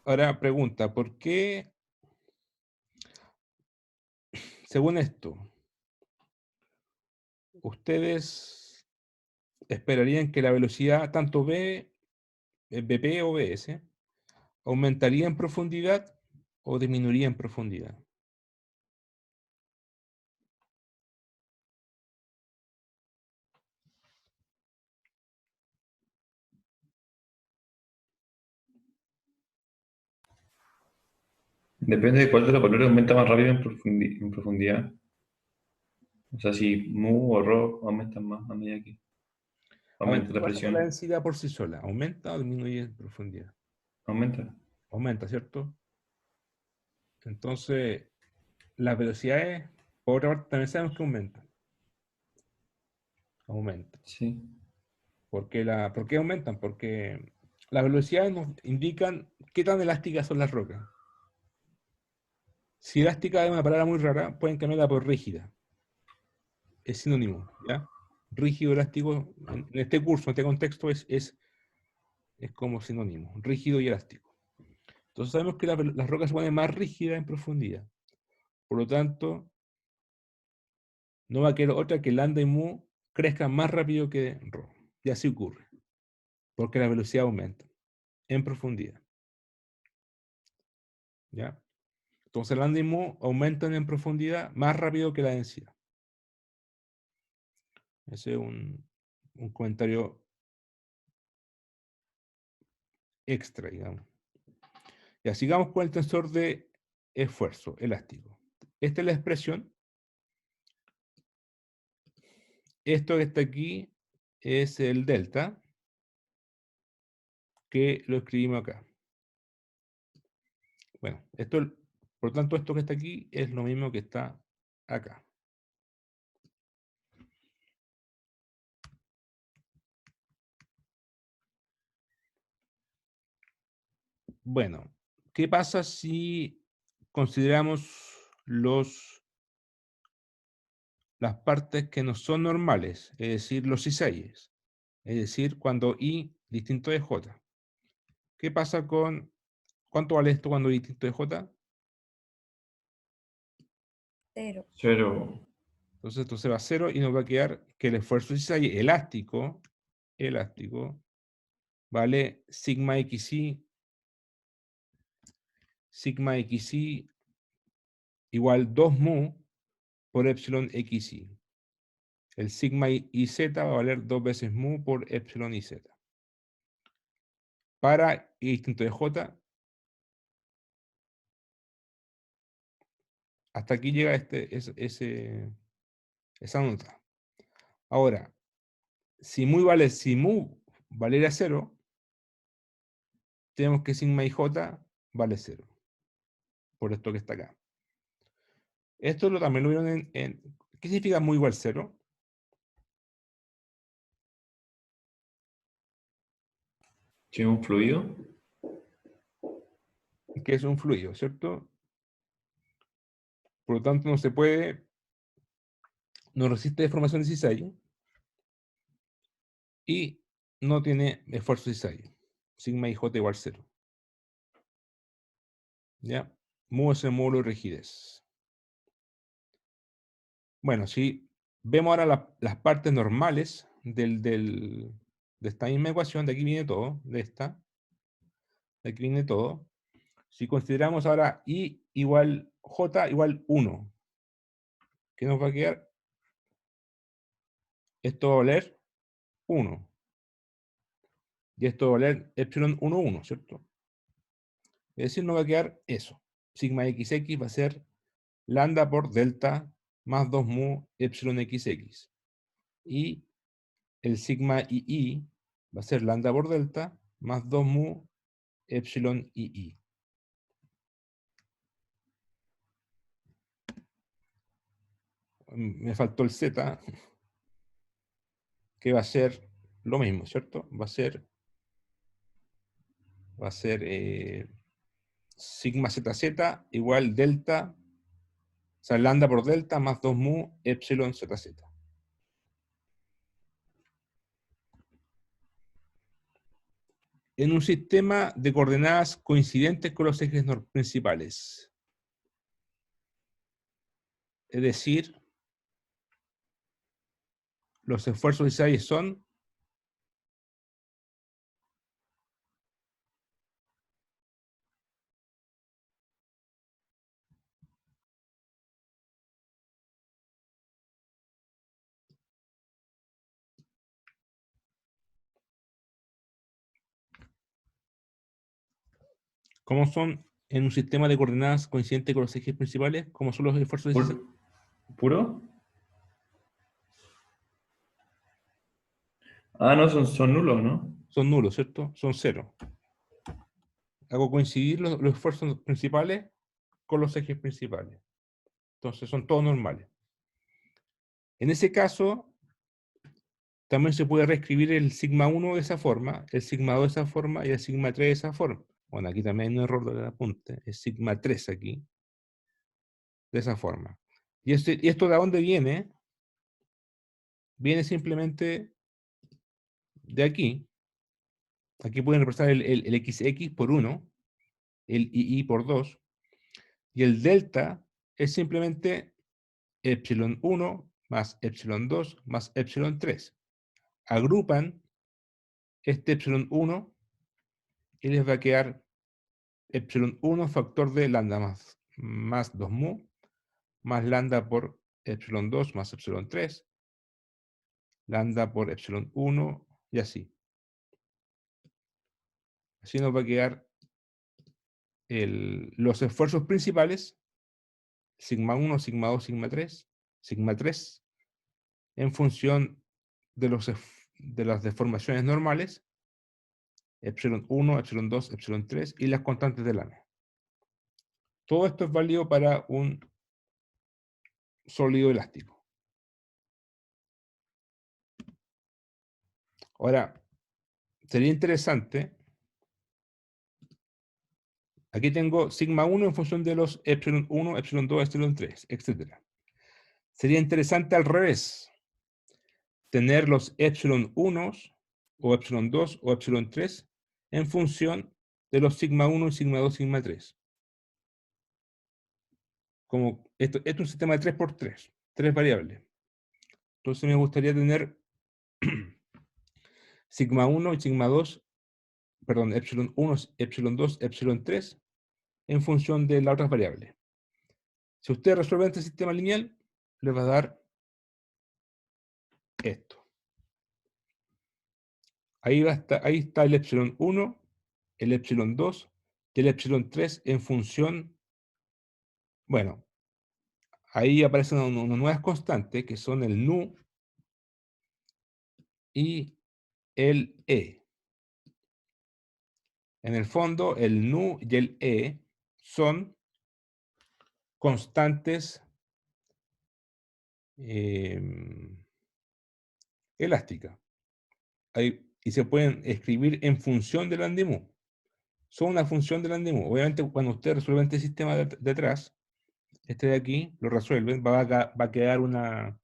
Ahora pregunta, ¿por qué, según esto, ustedes esperarían que la velocidad, tanto BP o Bs, aumentaría en profundidad o disminuiría en profundidad? Depende de cuál de los valores aumenta más rápido en profundidad. O sea, si mu o rho aumentan más a medida que A ver, aumenta ¿qué la pasa con la presión. densidad por sí sola? ¿Aumenta o disminuye en profundidad? Aumenta. Aumenta, ¿cierto? Entonces, las velocidades, por otra parte, también sabemos que aumentan. Aumentan. Sí. ¿Por qué aumentan? Porque las velocidades nos indican qué tan elásticas son las rocas. Si elástica es una palabra muy rara, pueden cambiarla por rígida. Es sinónimo, ¿ya? Rígido, elástico, en este curso, en este contexto, es como sinónimo, rígido y elástico. Entonces sabemos que las rocas se ponen más rígidas en profundidad. Por lo tanto, no va a quedar otra que lambda y mu crezcan más rápido que rho. Y así ocurre. Porque la velocidad aumenta en profundidad. ¿Ya? Entonces lambda y mu aumentan en profundidad más rápido que la densidad. Ese es un comentario extra, digamos. Ya, sigamos con el tensor de esfuerzo elástico. Esta es la expresión. Esto que está aquí es el delta, que lo escribimos acá. Bueno, por lo tanto, esto que está aquí es lo mismo que está acá. Bueno, ¿qué pasa si consideramos las partes que no son normales? Es decir, los cizalles. Es decir, cuando I distinto de J. ¿Qué pasa con... ¿Cuánto vale esto cuando I distinto de J? 0. 0. Entonces esto se va a 0 y nos va a quedar que el esfuerzo cisalle elástico vale sigma xi igual 2 mu por epsilon xi. El sigma iz va a valer 2 veces mu por epsilon iz. Para I distinto de J, hasta aquí llega esa nota. Ahora, si mu valiera 0, tenemos que sigma ij vale 0. Por esto que está acá. Esto también lo vieron ¿qué significa mu igual 0? ¿Qué es un fluido? Que es un fluido, ¿cierto? Por lo tanto, no resiste deformación de cisalle y no tiene esfuerzo de cisalle. Sigma ij igual 0. ¿Ya? Mu es el módulo de rigidez. Bueno, si vemos ahora las partes normales de esta misma ecuación, de aquí viene todo, de aquí viene todo. Si consideramos ahora I igual J igual 1, ¿qué nos va a quedar? Esto va a valer 1. Y esto va a valer epsilon 1, 1, ¿cierto? Es decir, nos va a quedar eso. Sigma xx va a ser lambda por delta más 2 mu epsilon xx. Y el sigma ii va a ser lambda por delta más 2 mu epsilon ii. Me faltó el z, que va a ser lo mismo, ¿cierto? Va a ser sigma zz igual delta, o sea, lambda por delta más 2 mu epsilon zz. En un sistema de coordenadas coincidentes con los ejes principales. Es decir, los esfuerzos cisailles son ¿cómo son en un sistema de coordenadas coincidentes con los ejes principales? ¿Cómo son los esfuerzos cisailles? ¿Puro? Ah, no, son nulos, ¿no? Son nulos, ¿cierto? Son 0. Hago coincidir los esfuerzos principales con los ejes principales. Entonces son todos normales. En ese caso, también se puede reescribir el sigma 1 de esa forma, el sigma 2 de esa forma y el sigma 3 de esa forma. Bueno, aquí también hay un error del apunte. Es sigma 3 aquí. De esa forma. ¿Y esto de dónde viene? Viene simplemente de aquí. Aquí pueden reemplazar el xx por 1. el II por 2, y el delta es simplemente epsilon 1 más epsilon 2 más epsilon 3. Agrupan este epsilon 1 y les va a quedar epsilon 1 factor de lambda más 2 mu más lambda por epsilon 2 más epsilon 3, lambda por epsilon 1 y así. Así nos va a quedar los esfuerzos principales, sigma 1, sigma 2, sigma 3, en función de, de las deformaciones normales, epsilon 1, epsilon 2, epsilon 3 y las constantes de lana. Todo esto es válido para un sólido elástico. Ahora, sería interesante, aquí tengo sigma 1 en función de los epsilon 1, epsilon 2, epsilon 3, etc. Sería interesante al revés, tener los epsilon 1 o epsilon 2 o epsilon 3 en función de los sigma 1 y sigma 2, sigma 3. Como esto es un sistema de 3x3, 3 variables. Entonces me gustaría tener sigma 1 y sigma 2, perdón, epsilon 1, epsilon 2, epsilon 3 en función de las otras variables. Si usted resuelve este sistema lineal, le va a dar esto. Ahí está el epsilon 1, el epsilon 2 y el epsilon 3 en función, bueno, ahí aparecen unas nuevas constantes que son el nu y el e. En el fondo, el nu y el e son constantes elásticas. Y se pueden escribir en función del andimú. Son una función del andimú. Obviamente, cuando usted resuelve este sistema de atrás, este de aquí, lo resuelven, va a quedar unas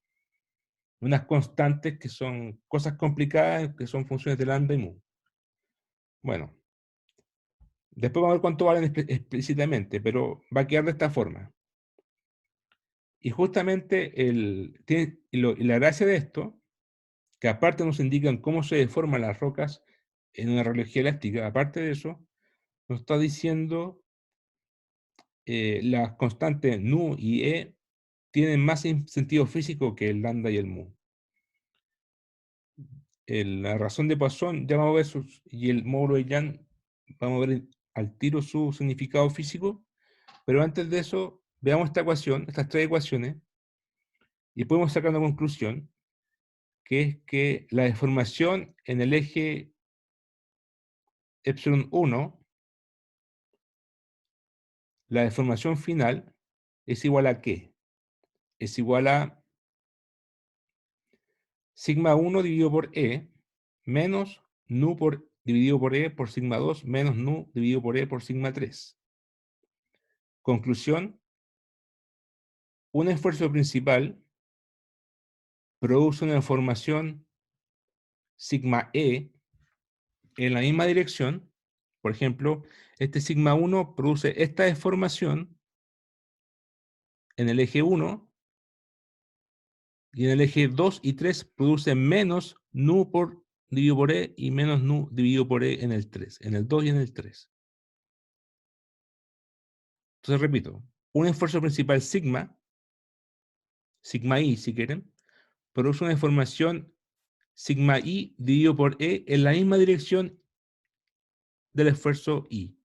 constantes que son cosas complicadas, que son funciones del andimú. Bueno, después vamos a ver cuánto valen explícitamente, pero va a quedar de esta forma. Y justamente y la gracia de esto, que aparte nos indican cómo se deforman las rocas en una radiología elástica, aparte de eso, nos está diciendo las constantes nu y e tienen más sentido físico que el lambda y el mu. La razón de Poisson, ya vamos a ver, y el módulo de Young, vamos a ver al tiro su significado físico, pero antes de eso, veamos esta ecuación, estas tres ecuaciones, y podemos sacar una conclusión, que es que la deformación en el eje epsilon 1, la deformación final, es igual a ¿qué? Es igual a sigma 1 dividido por E, menos nu dividido por E por sigma 2, menos nu dividido por E por sigma 3. Conclusión, un esfuerzo principal produce una deformación sigma E en la misma dirección. Por ejemplo, este sigma 1 produce esta deformación en el eje 1, y en el eje 2 y 3 produce menos nu dividido por E y menos nu dividido por E en el 3, en el 2 y en el 3. Entonces repito, un esfuerzo principal sigma I si quieren, produce una deformación sigma I dividido por E en la misma dirección del esfuerzo I,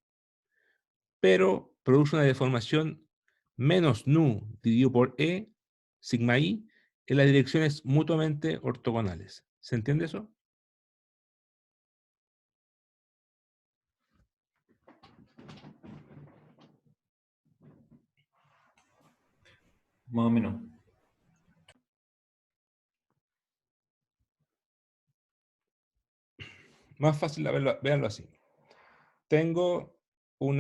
pero produce una deformación menos nu dividido por E, sigma I, en las direcciones mutuamente ortogonales. ¿Se entiende eso? Más o menos. Más fácil véanlo así. Tengo un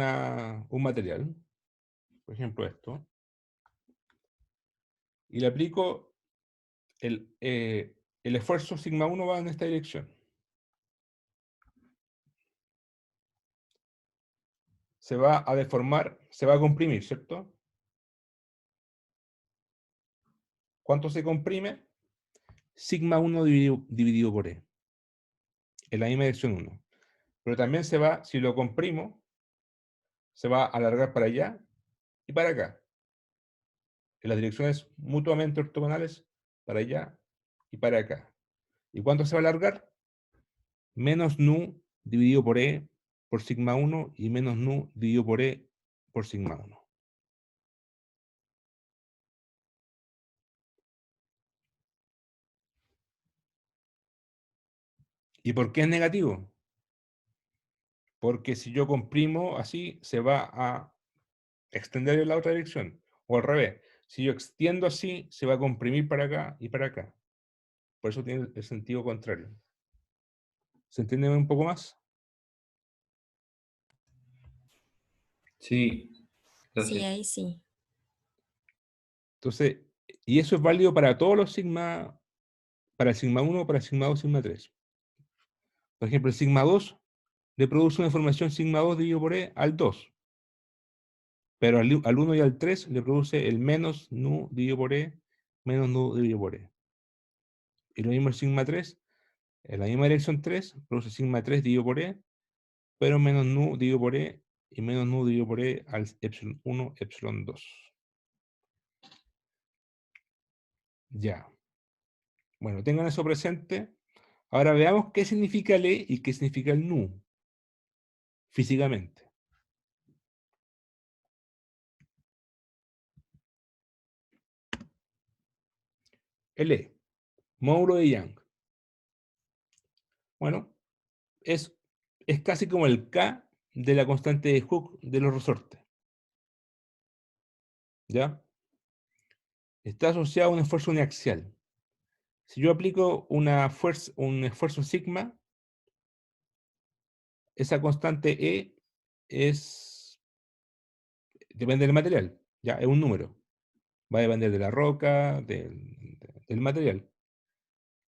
material, por ejemplo esto, y le aplico el esfuerzo sigma 1 va en esta dirección. se va a deformar, se va a comprimir, ¿cierto? ¿Cuánto se comprime? Sigma 1 dividido por E. En la misma dirección 1. Pero también se va, si lo comprimo, se va a alargar para allá y para acá. En las direcciones mutuamente ortogonales, para allá y para acá. ¿Y cuánto se va a alargar? Menos nu dividido por E por sigma 1 y menos nu dividido por E por sigma 1. ¿Y por qué es negativo? Porque si yo comprimo así, se va a extender en la otra dirección. O al revés, si yo extiendo así, se va a comprimir para acá y para acá. Por eso tiene el sentido contrario. ¿Se entiende un poco más? Sí, Sí, gracias. ahí sí. Entonces, y eso es válido para todos los sigma, para el sigma 1, para el sigma 2, sigma 3. Por ejemplo, el sigma 2 le produce una información sigma 2 dividido por E al 2. Pero al 1 y al 3 le produce el menos nu dividido por E, menos nu dividido por E. Y lo mismo el sigma 3, en la misma dirección 3, produce sigma 3 dividido por E, pero menos nu dividido por E y menos nu dividido por E al epsilon 1, epsilon 2. Ya. Bueno, tengan eso presente. Ahora veamos qué significa el E y qué significa el nu físicamente. El E, módulo de Young. Bueno, es casi como el K de la constante de Hooke de los resortes. ¿Ya? Está asociado a un esfuerzo uniaxial. Si yo aplico un esfuerzo sigma, esa constante E depende del material, ya es un número. Va a depender de la roca, del material.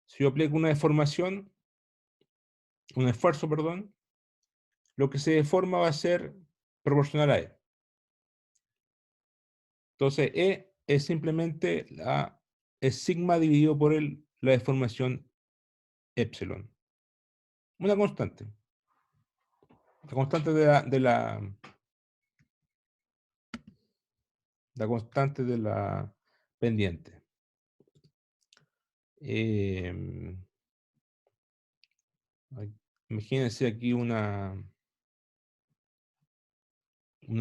Si yo aplico una deformación, un esfuerzo, perdón, lo que se deforma va a ser proporcional a E. Entonces, E es simplemente es sigma dividido por la deformación epsilon. Una constante. La constante la constante de la pendiente. Imagínense aquí una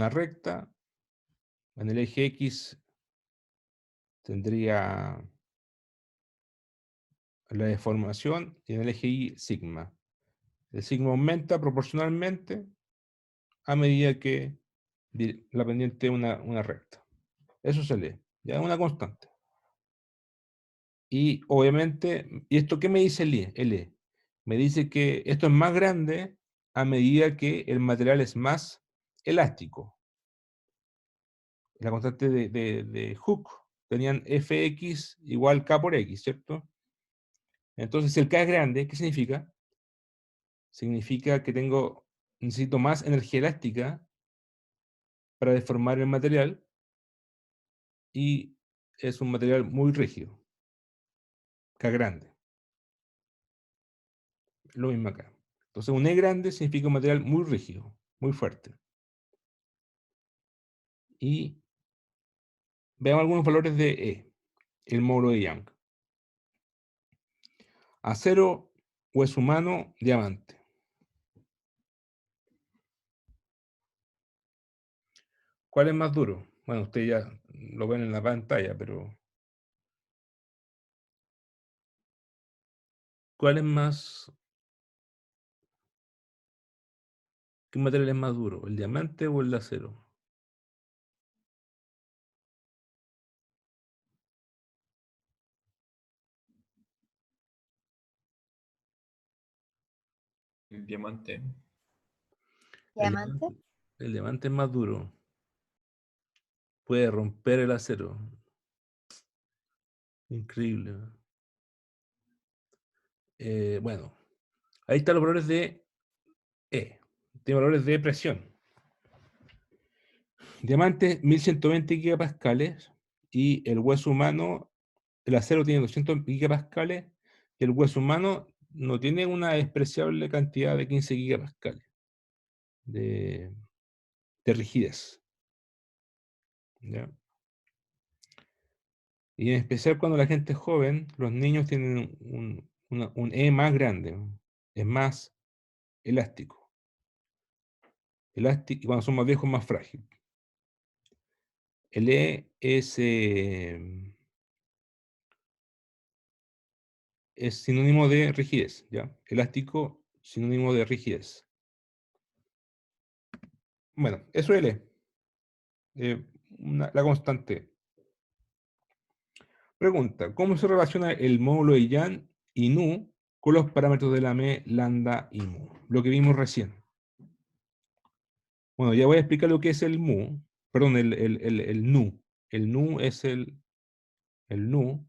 recta. En el eje X tendría la deformación y en el eje Y sigma. El sigma aumenta proporcionalmente a medida que la pendiente es una recta. Eso se lee, ya es una constante. Y obviamente, ¿y esto qué me dice el E? Me dice que esto es más grande a medida que el material es más elástico. La constante de Hooke tenían Fx igual K por X, ¿cierto? Entonces, si el K es grande, ¿qué significa? Significa que necesito más energía elástica para deformar el material y es un material muy rígido. K grande. Lo mismo acá. Entonces, un E grande significa un material muy rígido, muy fuerte. Y veamos algunos valores de E, el módulo de Young. Acero, hueso humano, diamante. ¿Cuál es más duro? Bueno, ustedes ya lo ven en la pantalla, pero ¿cuál es más? ¿Qué material es más duro? ¿El diamante o el acero? El diamante. El Diamante. diamante, el diamante es más duro. Puede romper el acero. Increíble. Bueno, ahí están los valores de E. Tiene valores de presión. Diamante 1120 gigapascales y el hueso humano, el acero tiene 200 gigapascales y el hueso humano no tiene una despreciable cantidad de 15 gigapascales de rigidez. ¿Ya? Y en especial cuando la gente es joven, los niños tienen un E más grande, ¿no? Es más elástico. Elástico, y cuando son más viejos, más frágil. El E es sinónimo de rigidez, ¿ya? Elástico, sinónimo de rigidez. Bueno, eso es el E. La constante. Pregunta, ¿cómo se relaciona el módulo de Yang y Nu con los parámetros de la M, lambda y mu? Lo que vimos recién. Bueno, ya voy a explicar lo que es el mu, perdón, el nu. El nu es el nu,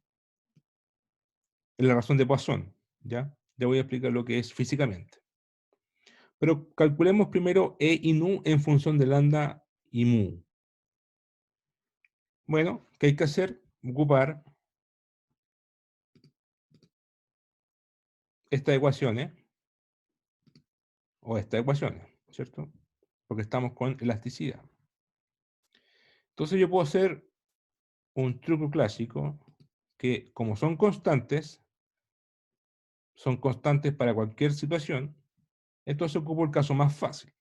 es la razón de Poisson, ¿ya? Ya voy a explicar lo que es físicamente. Pero calculemos primero E y nu en función de lambda y mu. Bueno, ¿qué hay que hacer? Ocupar estas ecuaciones, o estas ecuaciones, ¿cierto? Porque estamos con elasticidad. Entonces yo puedo hacer un truco clásico que, como son constantes para cualquier situación, entonces ocupo el caso más fácil.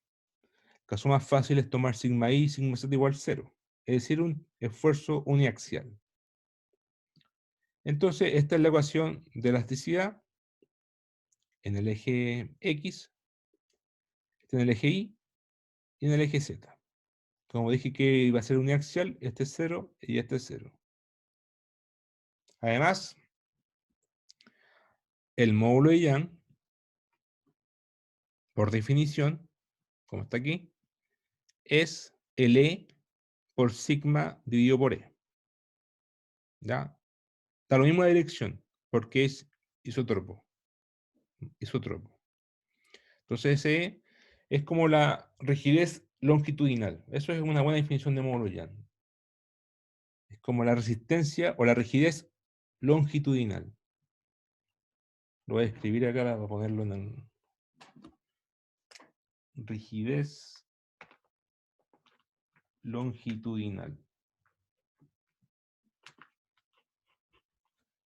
El caso más fácil es tomar sigma i, sigma z igual 0, es decir, un esfuerzo uniaxial. Entonces, esta es la ecuación de elasticidad en el eje X, en el eje Y y en el eje Z. Como dije que iba a ser uniaxial, este es 0 y este es 0. Además, el módulo de Yang, por definición, como está aquí, es el E por sigma dividido por E. ¿Ya? Da lo mismo la dirección, porque es isótropo. Entonces, ese es como la rigidez longitudinal. Eso es una buena definición de módulo Yang. Es como la resistencia o la rigidez longitudinal. Lo voy a escribir acá para ponerlo en rigidez longitudinal.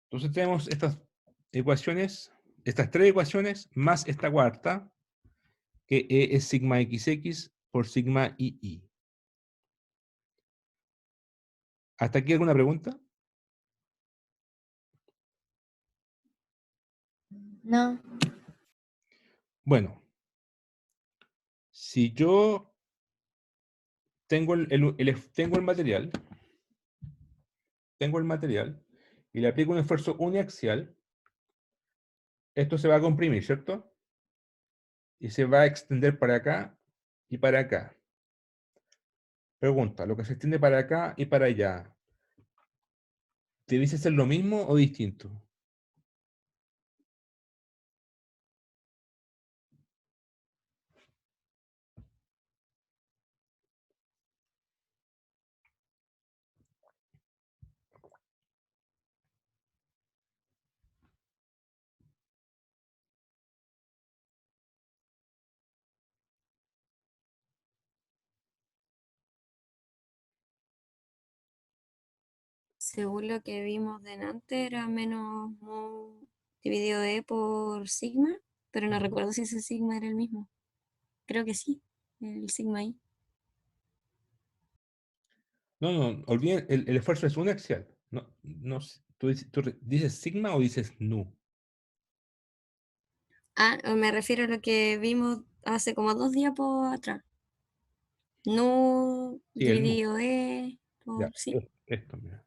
Entonces tenemos estas ecuaciones, estas tres ecuaciones, más esta cuarta, que E es sigma XX por sigma II. ¿Hasta aquí alguna pregunta? No. Bueno, si yo tengo tengo el material y le aplico un esfuerzo uniaxial, esto se va a comprimir, ¿cierto? Y se va a extender para acá y para acá. Pregunta, lo que se extiende para acá y para allá, ¿debiese ser lo mismo o distinto? Según lo que vimos delante, era menos mu dividido E por sigma, pero no recuerdo si ese sigma era el mismo. Creo que sí, el sigma I. No, no, olviden, el esfuerzo es uniaxial. No, no, ¿tú dices sigma o dices nu? Ah, me refiero a lo que vimos hace como 2 diapos atrás. Nu Sí, el nu. dividido E Ya, por sí. esto, mira.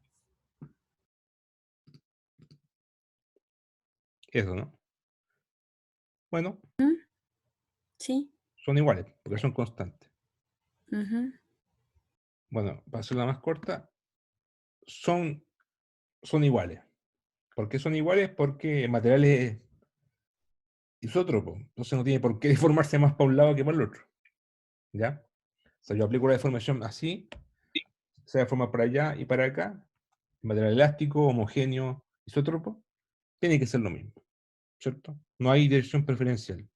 Eso, ¿no? Bueno, ¿Mm? Sí. son iguales, porque son constantes. Ujú. Bueno, para hacerla más corta, son iguales. ¿Por qué son iguales? Porque el material es isótropo, entonces no tiene por qué deformarse más para un lado que para el otro. ¿Ya? O sea, yo aplico la deformación así se deforma para allá y para acá, material elástico, homogéneo, isótropo, tiene que ser lo mismo, ¿cierto? No hay dirección preferencial.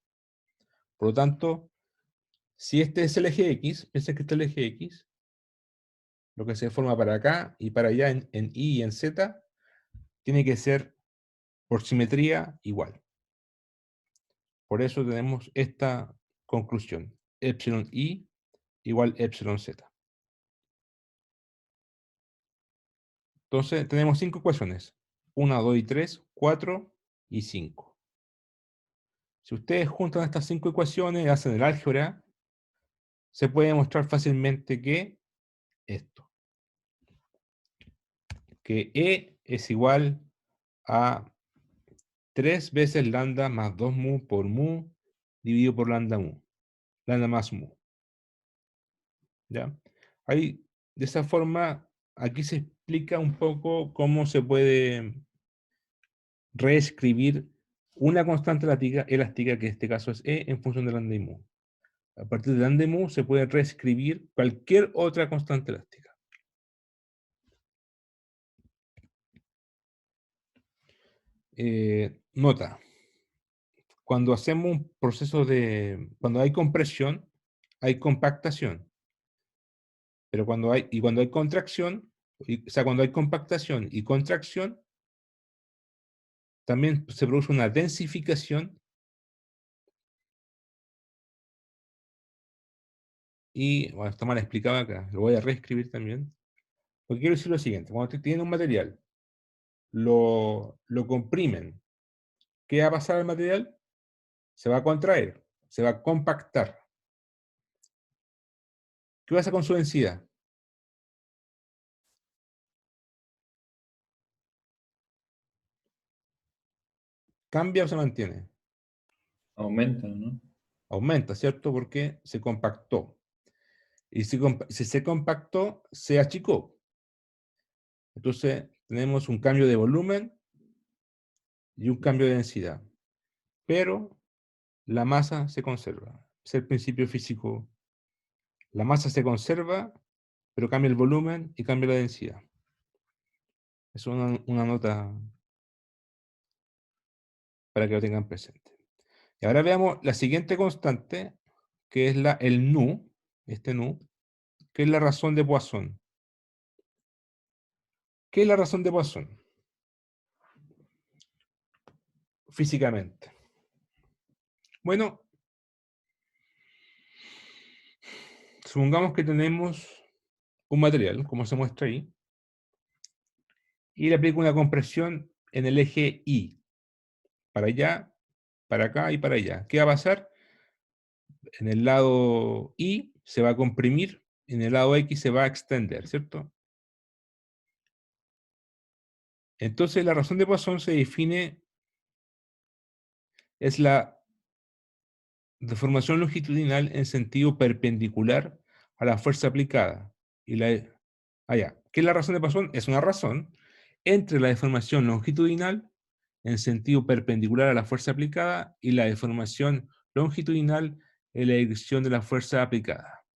Por lo tanto, si este es el eje X, piensa que este es el eje X, lo que se deforma para acá y para allá en Y y en Z, tiene que ser por simetría igual. Por eso tenemos esta conclusión. Epsilon I igual epsilon Z. Entonces tenemos 5 ecuaciones. 1, 2 y 3, 4 y 5. Si ustedes juntan estas 5 ecuaciones y hacen el álgebra, se puede demostrar fácilmente que esto. Que E es igual a 3 veces lambda más 2 mu por mu dividido por lambda mu. Lambda más mu. ¿Ya? Ahí, de esa forma, aquí se explica un poco cómo se puede reescribir una constante elástica, que en este caso es E, en función de lambda y mu. A partir de lambda y mu se puede reescribir cualquier otra constante elástica. Nota. Cuando hacemos un proceso cuando hay compresión, hay compactación. Pero cuando hay contracción, o sea, cuando hay compactación y contracción, también se produce una densificación y, bueno, está mal explicado acá, lo voy a reescribir también. Porque quiero decir lo siguiente, cuando tienen un material, lo comprimen, ¿qué va a pasar al material? Se va a contraer, se va a compactar. ¿Qué pasa con su densidad? ¿Cambia o se mantiene? Aumenta, ¿no? Aumenta, ¿cierto? Porque se compactó. Y si se compactó, se achicó. Entonces, tenemos un cambio de volumen y un cambio de densidad. Pero la masa se conserva. Es el principio físico. La masa se conserva, pero cambia el volumen y cambia la densidad. Es una nota para que lo tengan presente. Y ahora veamos la siguiente constante, que es el nu, este nu, que es la razón de Poisson. ¿Qué es la razón de Poisson? Físicamente. Bueno, supongamos que tenemos un material, como se muestra ahí, y le aplico una compresión en el eje Y, para allá, para acá y para allá. ¿Qué va a pasar? En el lado Y se va a comprimir, en el lado X se va a extender, ¿cierto? Entonces la razón de Poisson se define, es la deformación longitudinal en sentido perpendicular a la fuerza aplicada. ¿Qué es la razón de Poisson? Es una razón entre la deformación longitudinal en sentido perpendicular a la fuerza aplicada y la deformación longitudinal en la dirección de la fuerza aplicada.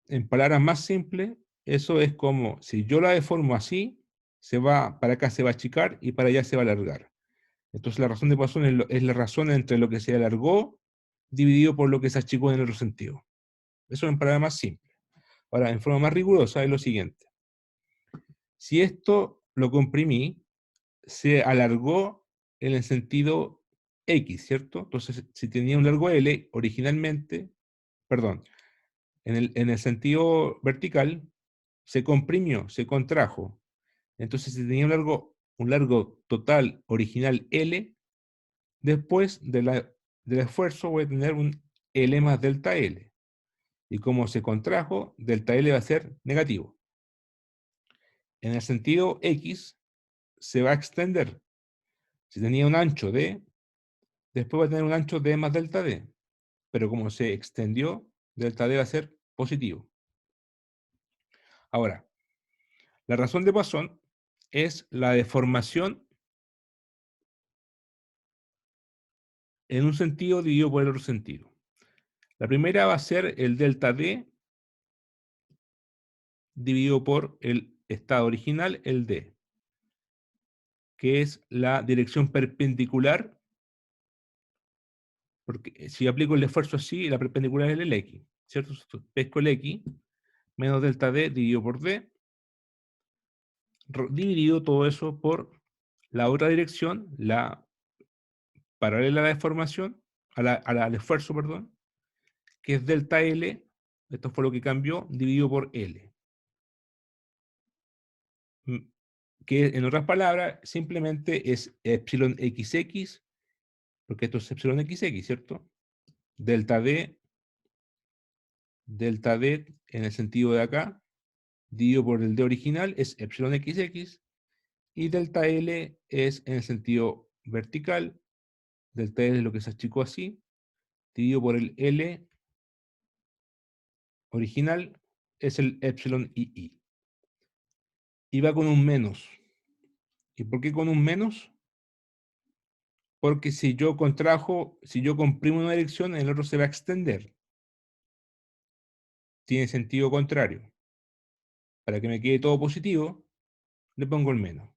En palabras más simples, eso es como si yo la deformo así, para acá se va a achicar y para allá se va a alargar. Entonces la razón de Poisson es la razón entre lo que se alargó dividido por lo que se achicó en el otro sentido. Eso en palabras más simples. Ahora, en forma más rigurosa es lo siguiente. Si esto lo comprimí, se alargó en el sentido X, ¿cierto? Entonces, si tenía un largo L, originalmente, perdón, en el sentido vertical, se comprimió, se contrajo. Entonces, si tenía un largo total original L, después del esfuerzo voy a tener un L más delta L. Y como se contrajo, delta L va a ser negativo. En el sentido X, se va a extender. Si tenía un ancho D, después va a tener un ancho D más delta D. Pero como se extendió, delta D va a ser positivo. Ahora, la razón de Poisson es la deformación en un sentido dividido por el otro sentido. La primera va a ser el delta D dividido por el estado original, el D, que es la dirección perpendicular, porque si aplico el esfuerzo así, la perpendicular es el X, ¿cierto? Pesco el X, menos delta D dividido por D, dividido todo eso por la otra dirección, la paralela a la deformación, al esfuerzo, perdón, que es delta L, esto fue lo que cambió, dividido por L. Que en otras palabras, simplemente es epsilon XX, porque esto es epsilon XX, ¿cierto? Delta D en el sentido de acá, dividido por el D original, es epsilon XX, y delta L es en el sentido vertical, delta L es lo que se achicó así, dividido por el L original, es el epsilon II. Y va con un menos. ¿Y por qué con un menos? Porque si yo comprimo una dirección, el otro se va a extender. Tiene sentido contrario. Para que me quede todo positivo, le pongo el menos.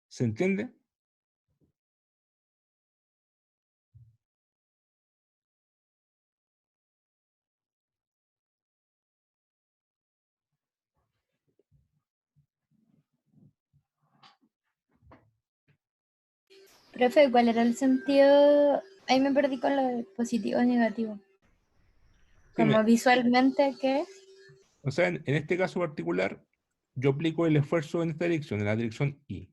¿Se entiende? Profe, ¿cuál era el sentido? Ahí me perdí con lo de positivo o negativo. Sí, Como visualmente, ¿qué es? o sea, en este caso particular, yo aplico el esfuerzo en esta dirección, en la dirección I.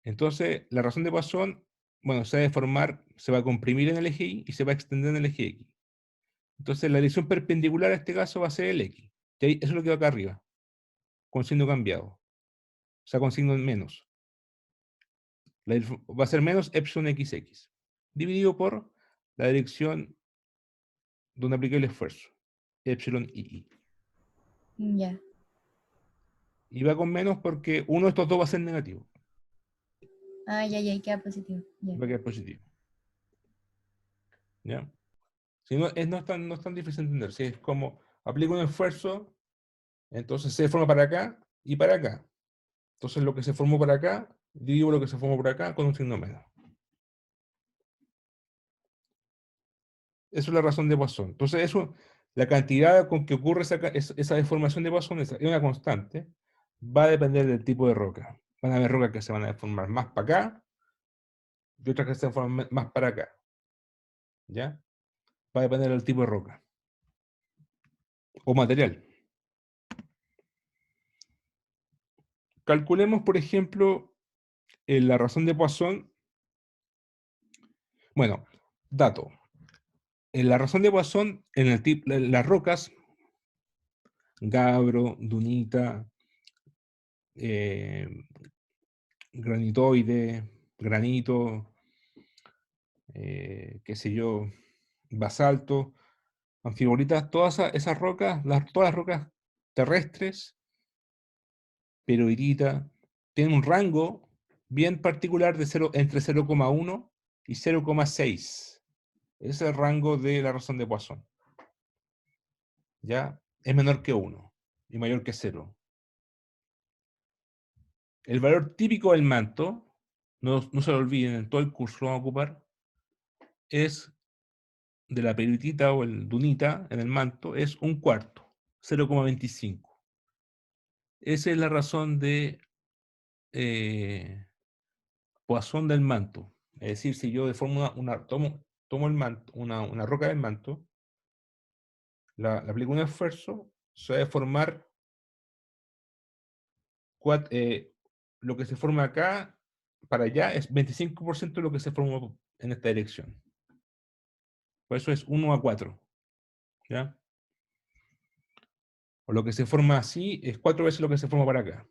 Entonces, la razón de Poisson, bueno, se va a deformar, se va a comprimir en el eje Y y se va a extender en el eje X. Entonces, la dirección perpendicular a este caso va a ser el X. Y ahí, eso es lo que va acá arriba, con signo cambiado. O sea, con signo en menos. Va a ser menos epsilon XX, dividido por la dirección donde apliqué el esfuerzo, epsilon II. Ya. Y va con menos porque uno de estos dos va a ser negativo. Ah, ya, queda positivo. Ya. Va a quedar positivo. ¿Ya? Si no, no es tan difícil de entender. Si es como aplico un esfuerzo, entonces se forma para acá y para acá. Entonces lo que se formó para acá, divido lo que se formó por acá con un signo menos. Eso es la razón de Poisson. Entonces eso, la cantidad con que ocurre esa deformación de Poisson es una constante. Va a depender del tipo de roca. Van a haber rocas que se van a deformar más para acá y otras que se deforman más para acá. ¿Ya? Va a depender del tipo de roca. O material. Calculemos, por ejemplo, la razón de Poisson. Bueno, dato. En la razón de Poisson, en las rocas, gabbro, dunita, granitoide, granito, qué sé yo, basalto, anfibolitas, todas esas rocas, todas las rocas terrestres, peroirita, tienen un rango bien particular de entre 0,1 y 0,6. Ese es el rango de la razón de Poisson. ¿Ya? Es menor que 1 y mayor que 0. El valor típico del manto, no se lo olviden, en todo el curso lo vamos a ocupar, es de la peritita o el dunita en el manto, es un cuarto, 0,25. Esa es la razón de Poisson del manto. Es decir, si yo deformo tomo el manto, una roca del manto, la aplico un esfuerzo, se va a deformar lo que se forma acá para allá es 25% de lo que se formó en esta dirección. Por eso es 1 a 4. ¿Ya? O lo que se forma así es 4 veces lo que se forma para acá.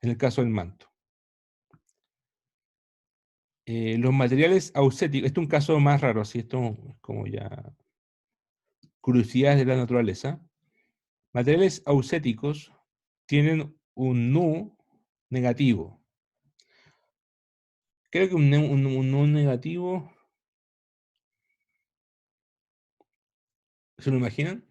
En el caso del manto. Los materiales auséticos, este es un caso más raro, así esto es como ya curiosidades de la naturaleza. Materiales auséticos tienen un nu negativo. Creo que un nu negativo ¿Se lo imaginan?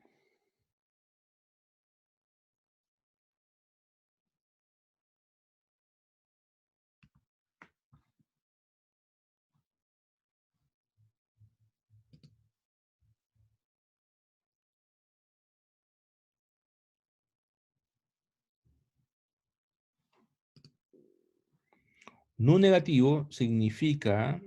No negativo significa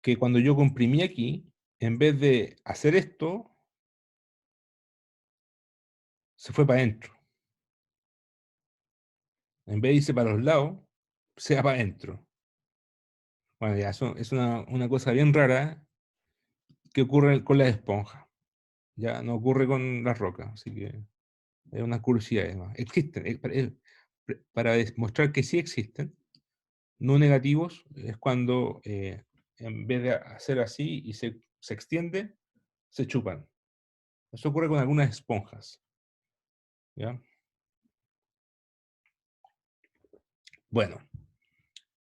que cuando yo comprimí aquí, en vez de hacer esto, se fue para adentro. En vez de irse para los lados, se va para adentro. Bueno, ya, eso es una cosa bien rara que ocurre con la esponja. Ya no ocurre con las rocas, así que es una curiosidad además. Existen, para demostrar que sí existen, no negativos, es cuando en vez de hacer así y se extiende, se chupan. Eso ocurre con algunas esponjas. ¿Ya? Bueno,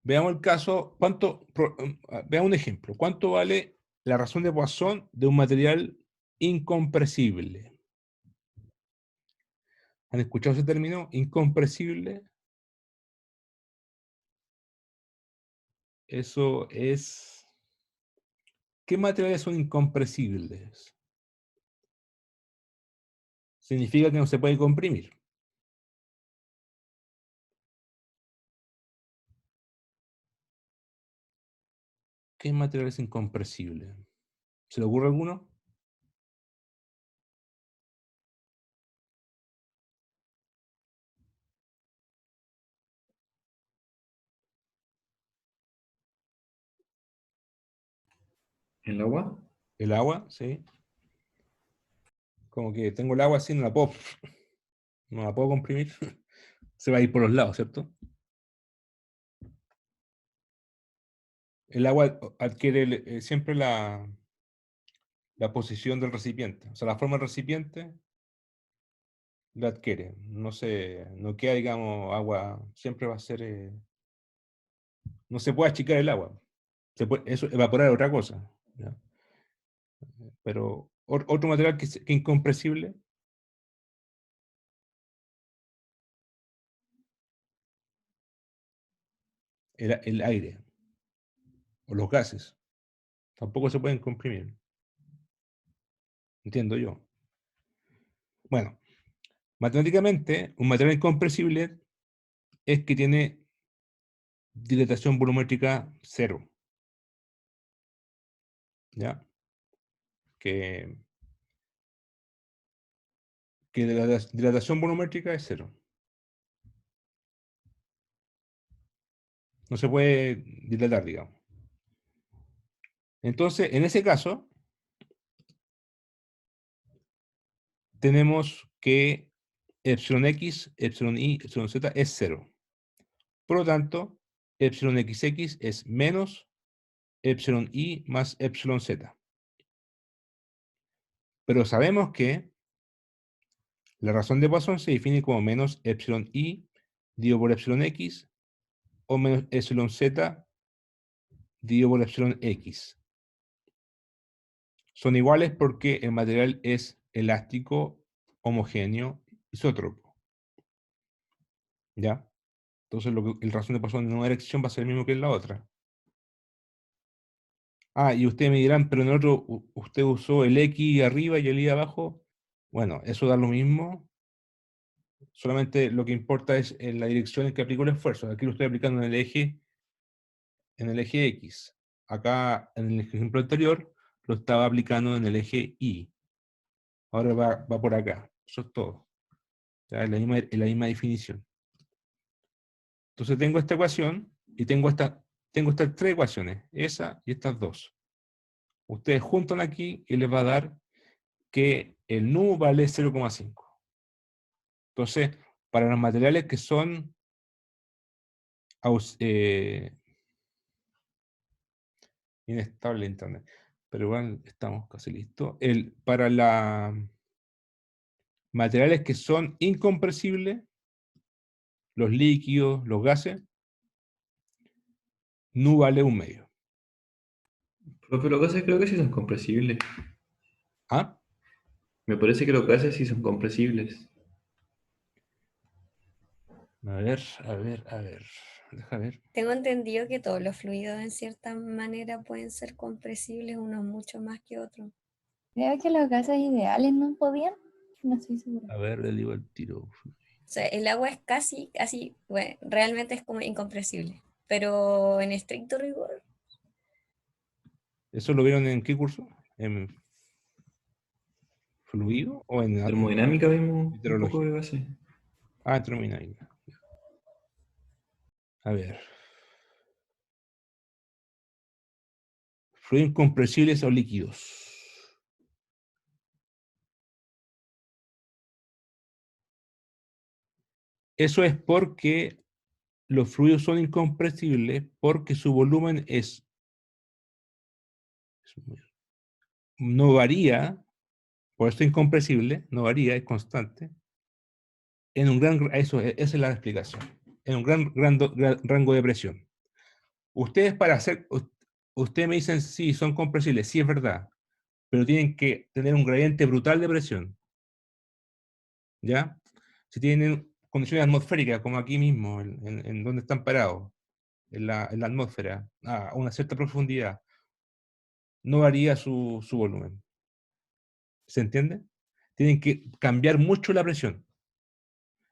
veamos el caso, veamos un ejemplo. ¿Cuánto vale la razón de Poisson de un material incompresible? ¿Han escuchado ese término? Incompresible. Eso es... ¿Qué materiales son incompresibles? Significa que no se puede comprimir. ¿Qué material es incompresible? ¿Se le ocurre alguno? ¿El agua? El agua, sí. Como que tengo el agua así, no la puedo comprimir. Se va a ir por los lados, ¿cierto? El agua adquiere siempre la posición del recipiente. O sea, la forma del recipiente la adquiere. No queda, digamos, agua, siempre va a ser... no se puede achicar el agua. Eso, evaporar es otra cosa. ¿Ya? Pero otro material que es incompresible, el aire o los gases. Tampoco se pueden comprimir. Entiendo yo. Bueno, matemáticamente, un material incompresible es que tiene dilatación volumétrica cero. ¿Ya? Que la dilatación volumétrica es cero. No se puede dilatar, digamos. Entonces, en ese caso, tenemos que epsilon x, epsilon y, epsilon z es cero. Por lo tanto, epsilon xx es menos epsilon y más epsilon z. Pero sabemos que la razón de Poisson se define como menos epsilon y dividido por epsilon x o menos epsilon z dividido por epsilon x. Son iguales porque el material es elástico, homogéneo, isótropo. ¿Ya? Entonces el razón de Poisson en una dirección va a ser el mismo que en la otra. Ah, y ustedes me dirán, pero en el otro usted usó el X arriba y el Y abajo. Bueno, eso da lo mismo. Solamente lo que importa es en la dirección en que aplico el esfuerzo. Aquí lo estoy aplicando en el eje X. Acá, en el ejemplo anterior, lo estaba aplicando en el eje Y. Ahora va por acá. Eso es todo. Ya, es la misma definición. Entonces tengo esta ecuación y tengo estas tres ecuaciones. Esa y estas dos. Ustedes juntan aquí y les va a dar que el nu vale 0,5. Entonces, para los materiales que son inestable internet, pero igual estamos casi listos. Para los materiales que son incompresibles, los líquidos, los gases, nu vale 1/2. Pero los gases creo que sí son compresibles. ¿Ah? Me parece que los gases sí son compresibles. A ver, a ver, a ver. Deja ver. Tengo entendido que todos los fluidos en cierta manera pueden ser compresibles, unos mucho más que otros. Creo que los gases ideales no podían. No estoy segura. A ver, le digo el tiro. O sea, el agua es casi, bueno, realmente es como incompresible. Pero en estricto rigor, ¿Eso lo vieron en qué curso? ¿En fluido o en Termodinámica vimos un poco meteorología? de gases. Ah, termodinámica. A ver. Fluidos incompresibles o líquidos. Eso es porque los fluidos son incompresibles porque su volumen no varía, por eso es incompresible, no varía, es constante, en un esa es la explicación, en un rango de presión. Ustedes ustedes me dicen, sí, son compresibles, sí es verdad, pero tienen que tener un gradiente brutal de presión, ¿ya? Si tienen condiciones atmosféricas, como aquí mismo, en donde están parados, en la atmósfera, a una cierta profundidad, no varía su volumen. ¿Se entiende? Tienen que cambiar mucho la presión.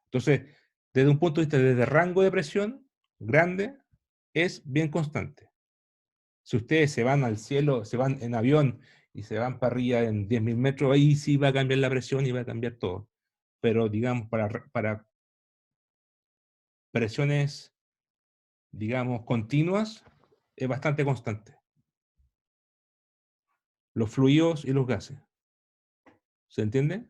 Entonces, desde un punto de vista, desde rango de presión grande, es bien constante. Si ustedes se van al cielo, se van en avión y se van para arriba en 10.000 metros, ahí sí va a cambiar la presión y va a cambiar todo. Pero, digamos, para presiones, digamos, continuas, es bastante constante. Los fluidos y los gases. ¿Se entiende?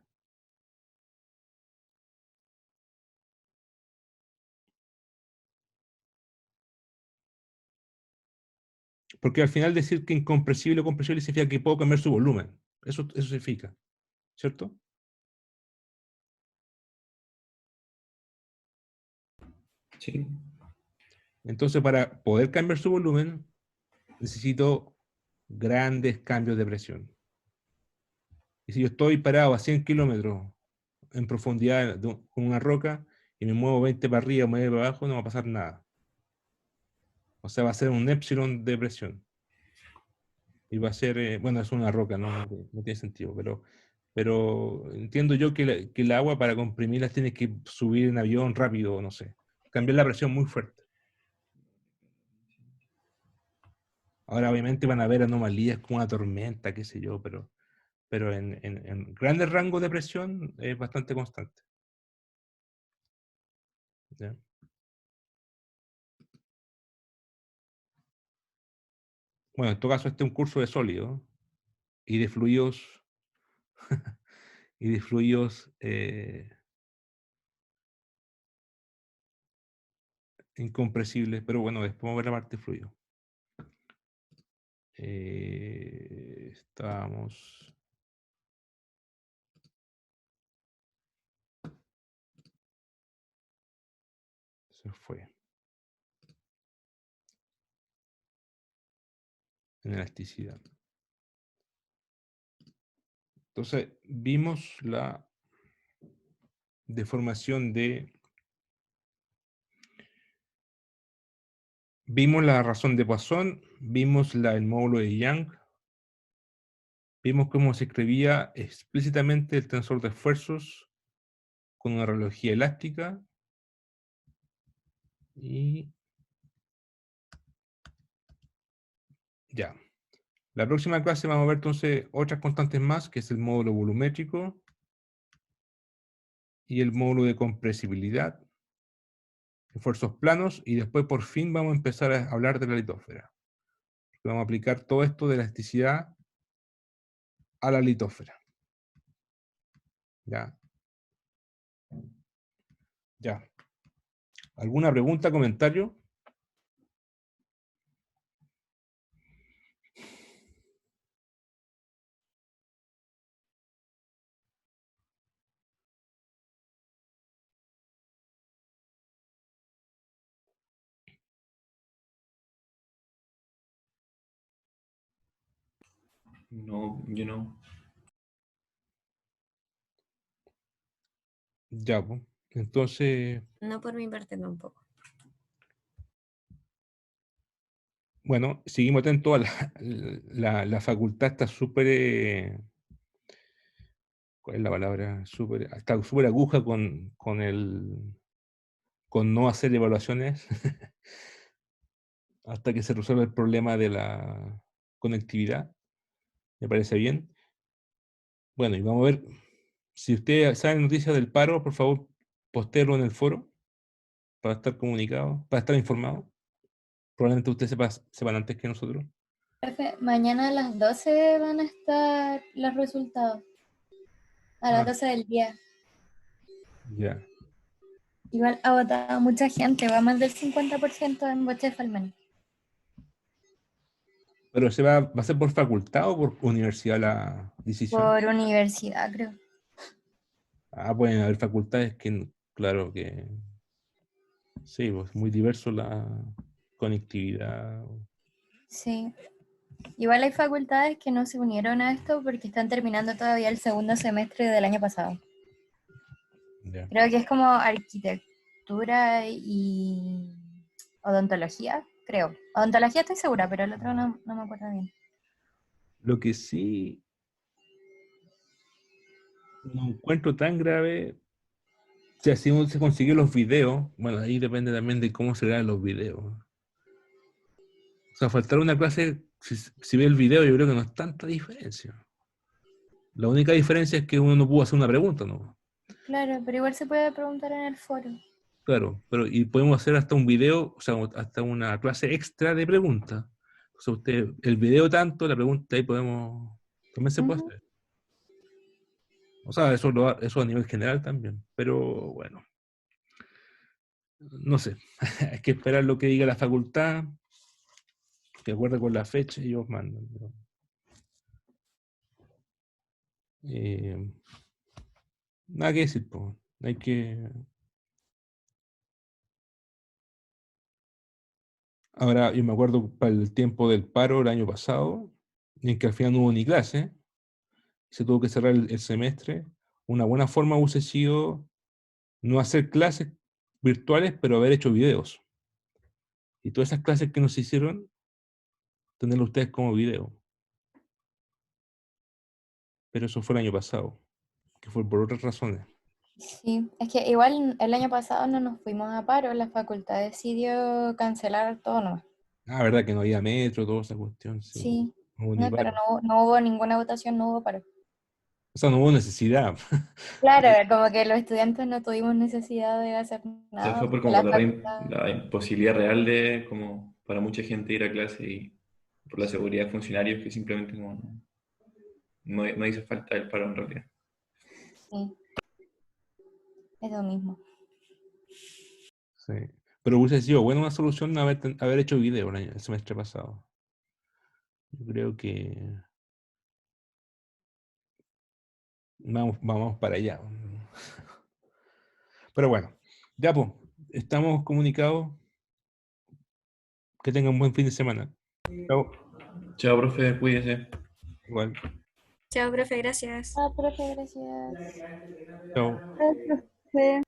Porque al final decir que incompresible o compresible significa que puedo cambiar su volumen. Eso significa, ¿cierto? Sí. Entonces, para poder cambiar su volumen, necesito grandes cambios de presión. Y si yo estoy parado a 100 kilómetros en profundidad con una roca y me muevo 20 para arriba o me muevo para abajo, no va a pasar nada. O sea, va a ser un épsilon de presión. Y va a ser, bueno, es una roca, no tiene sentido, pero entiendo yo que el agua para comprimirlas tiene que subir en avión rápido, no sé. Cambiar la presión muy fuerte. Ahora, obviamente, van a haber anomalías como una tormenta, qué sé yo, pero en grandes rangos de presión es bastante constante. ¿Ya? Bueno, en todo caso, este es un curso de sólidos y de fluidos y de fluidos incompresibles, pero bueno, después vamos a ver la parte de fluido. Estamos. Se fue. En elasticidad. Entonces, vimos la deformación vimos la razón de Poisson, vimos el módulo de Young, vimos cómo se escribía explícitamente el tensor de esfuerzos con una relojía elástica y ya. La próxima clase vamos a ver entonces otras constantes más, que es el módulo volumétrico y el módulo de compresibilidad, esfuerzos planos, y después por fin vamos a empezar a hablar de la litósfera. Vamos a aplicar todo esto de elasticidad a la litósfera. Ya. Ya. ¿Alguna pregunta, comentario? No, yo no. Ya, pues. Entonces, No por mi parte tampoco. bueno, seguimos atentos a la facultad está súper, ¿cuál es la palabra? Está súper aguja con no hacer evaluaciones hasta que se resuelva el problema de la conectividad. Me parece bien. Bueno, y vamos a ver, si ustedes saben noticias del paro, por favor, postéelo en el foro para estar comunicado, para estar informado. Probablemente ustedes sepan antes que nosotros. Profe, mañana a las 12 van a estar los resultados. A las Ah, 12 del día. ya. Igual ha votado mucha gente, va más del 50% en Bochef al menos. Pero ¿va a ser por facultad o por universidad la decisión? Por universidad, creo. Ah, pueden haber facultades que, claro que sí, pues muy diverso la conectividad. Sí. Igual hay facultades que no se unieron a esto porque están terminando todavía el segundo semestre del año pasado. Ya. Creo que es como arquitectura y odontología, creo. Odontología estoy segura, pero el otro no me acuerdo bien. Lo que sí no encuentro tan grave, o sea, si uno se consigue los videos, bueno, ahí depende también de cómo se graban los videos. O sea, faltar una clase, si ve el video, yo creo que no es tanta diferencia. La única diferencia es que uno no pudo hacer una pregunta, ¿no? Claro, pero igual se puede preguntar en el foro. Claro, pero y podemos hacer hasta un video, o sea, hasta una clase extra de preguntas. O sea, usted, el video tanto, la pregunta ahí también se puede Ujú. hacer. O sea, eso a nivel general también. Pero bueno, no sé. Hay que esperar lo que diga la facultad, que acuerde con la fecha y ellos mandan. ¿No? Eh, Nada que decir, pues. Hay que. Ahora, yo me acuerdo para el tiempo del paro el año pasado, en que al final no hubo ni clase, se tuvo que cerrar el semestre. Una buena forma hubiese sido no hacer clases virtuales, pero haber hecho videos. Y todas esas clases que nos hicieron, tenerlo ustedes como video. Pero eso fue el año pasado, que fue por otras razones. Sí, es que igual el año pasado no nos fuimos a paro, la facultad decidió cancelar todo nomás. Ah, verdad que no había metro, toda esa cuestión, sí. Sí, No hubo ni no, pero paro. no hubo ninguna votación, no hubo paro. O sea, no hubo necesidad. Claro, como que los estudiantes no tuvimos necesidad de hacer O sea, nada fue por porque como la la, facultad... la imposibilidad real de, como, para mucha gente ir a clase y por la seguridad de funcionarios que simplemente no hizo falta el paro en realidad. Sí, es lo mismo. Sí. Pero hubiese sido buena una solución haber hecho video el semestre pasado. Yo creo que vamos para allá. Pero bueno, ya pues, estamos comunicados. Que tengan un buen fin de semana. Chao. Chao, profe, cuídese. Igual. Chao, profe, gracias. Ah, profe, gracias. Chao. Ay, profe.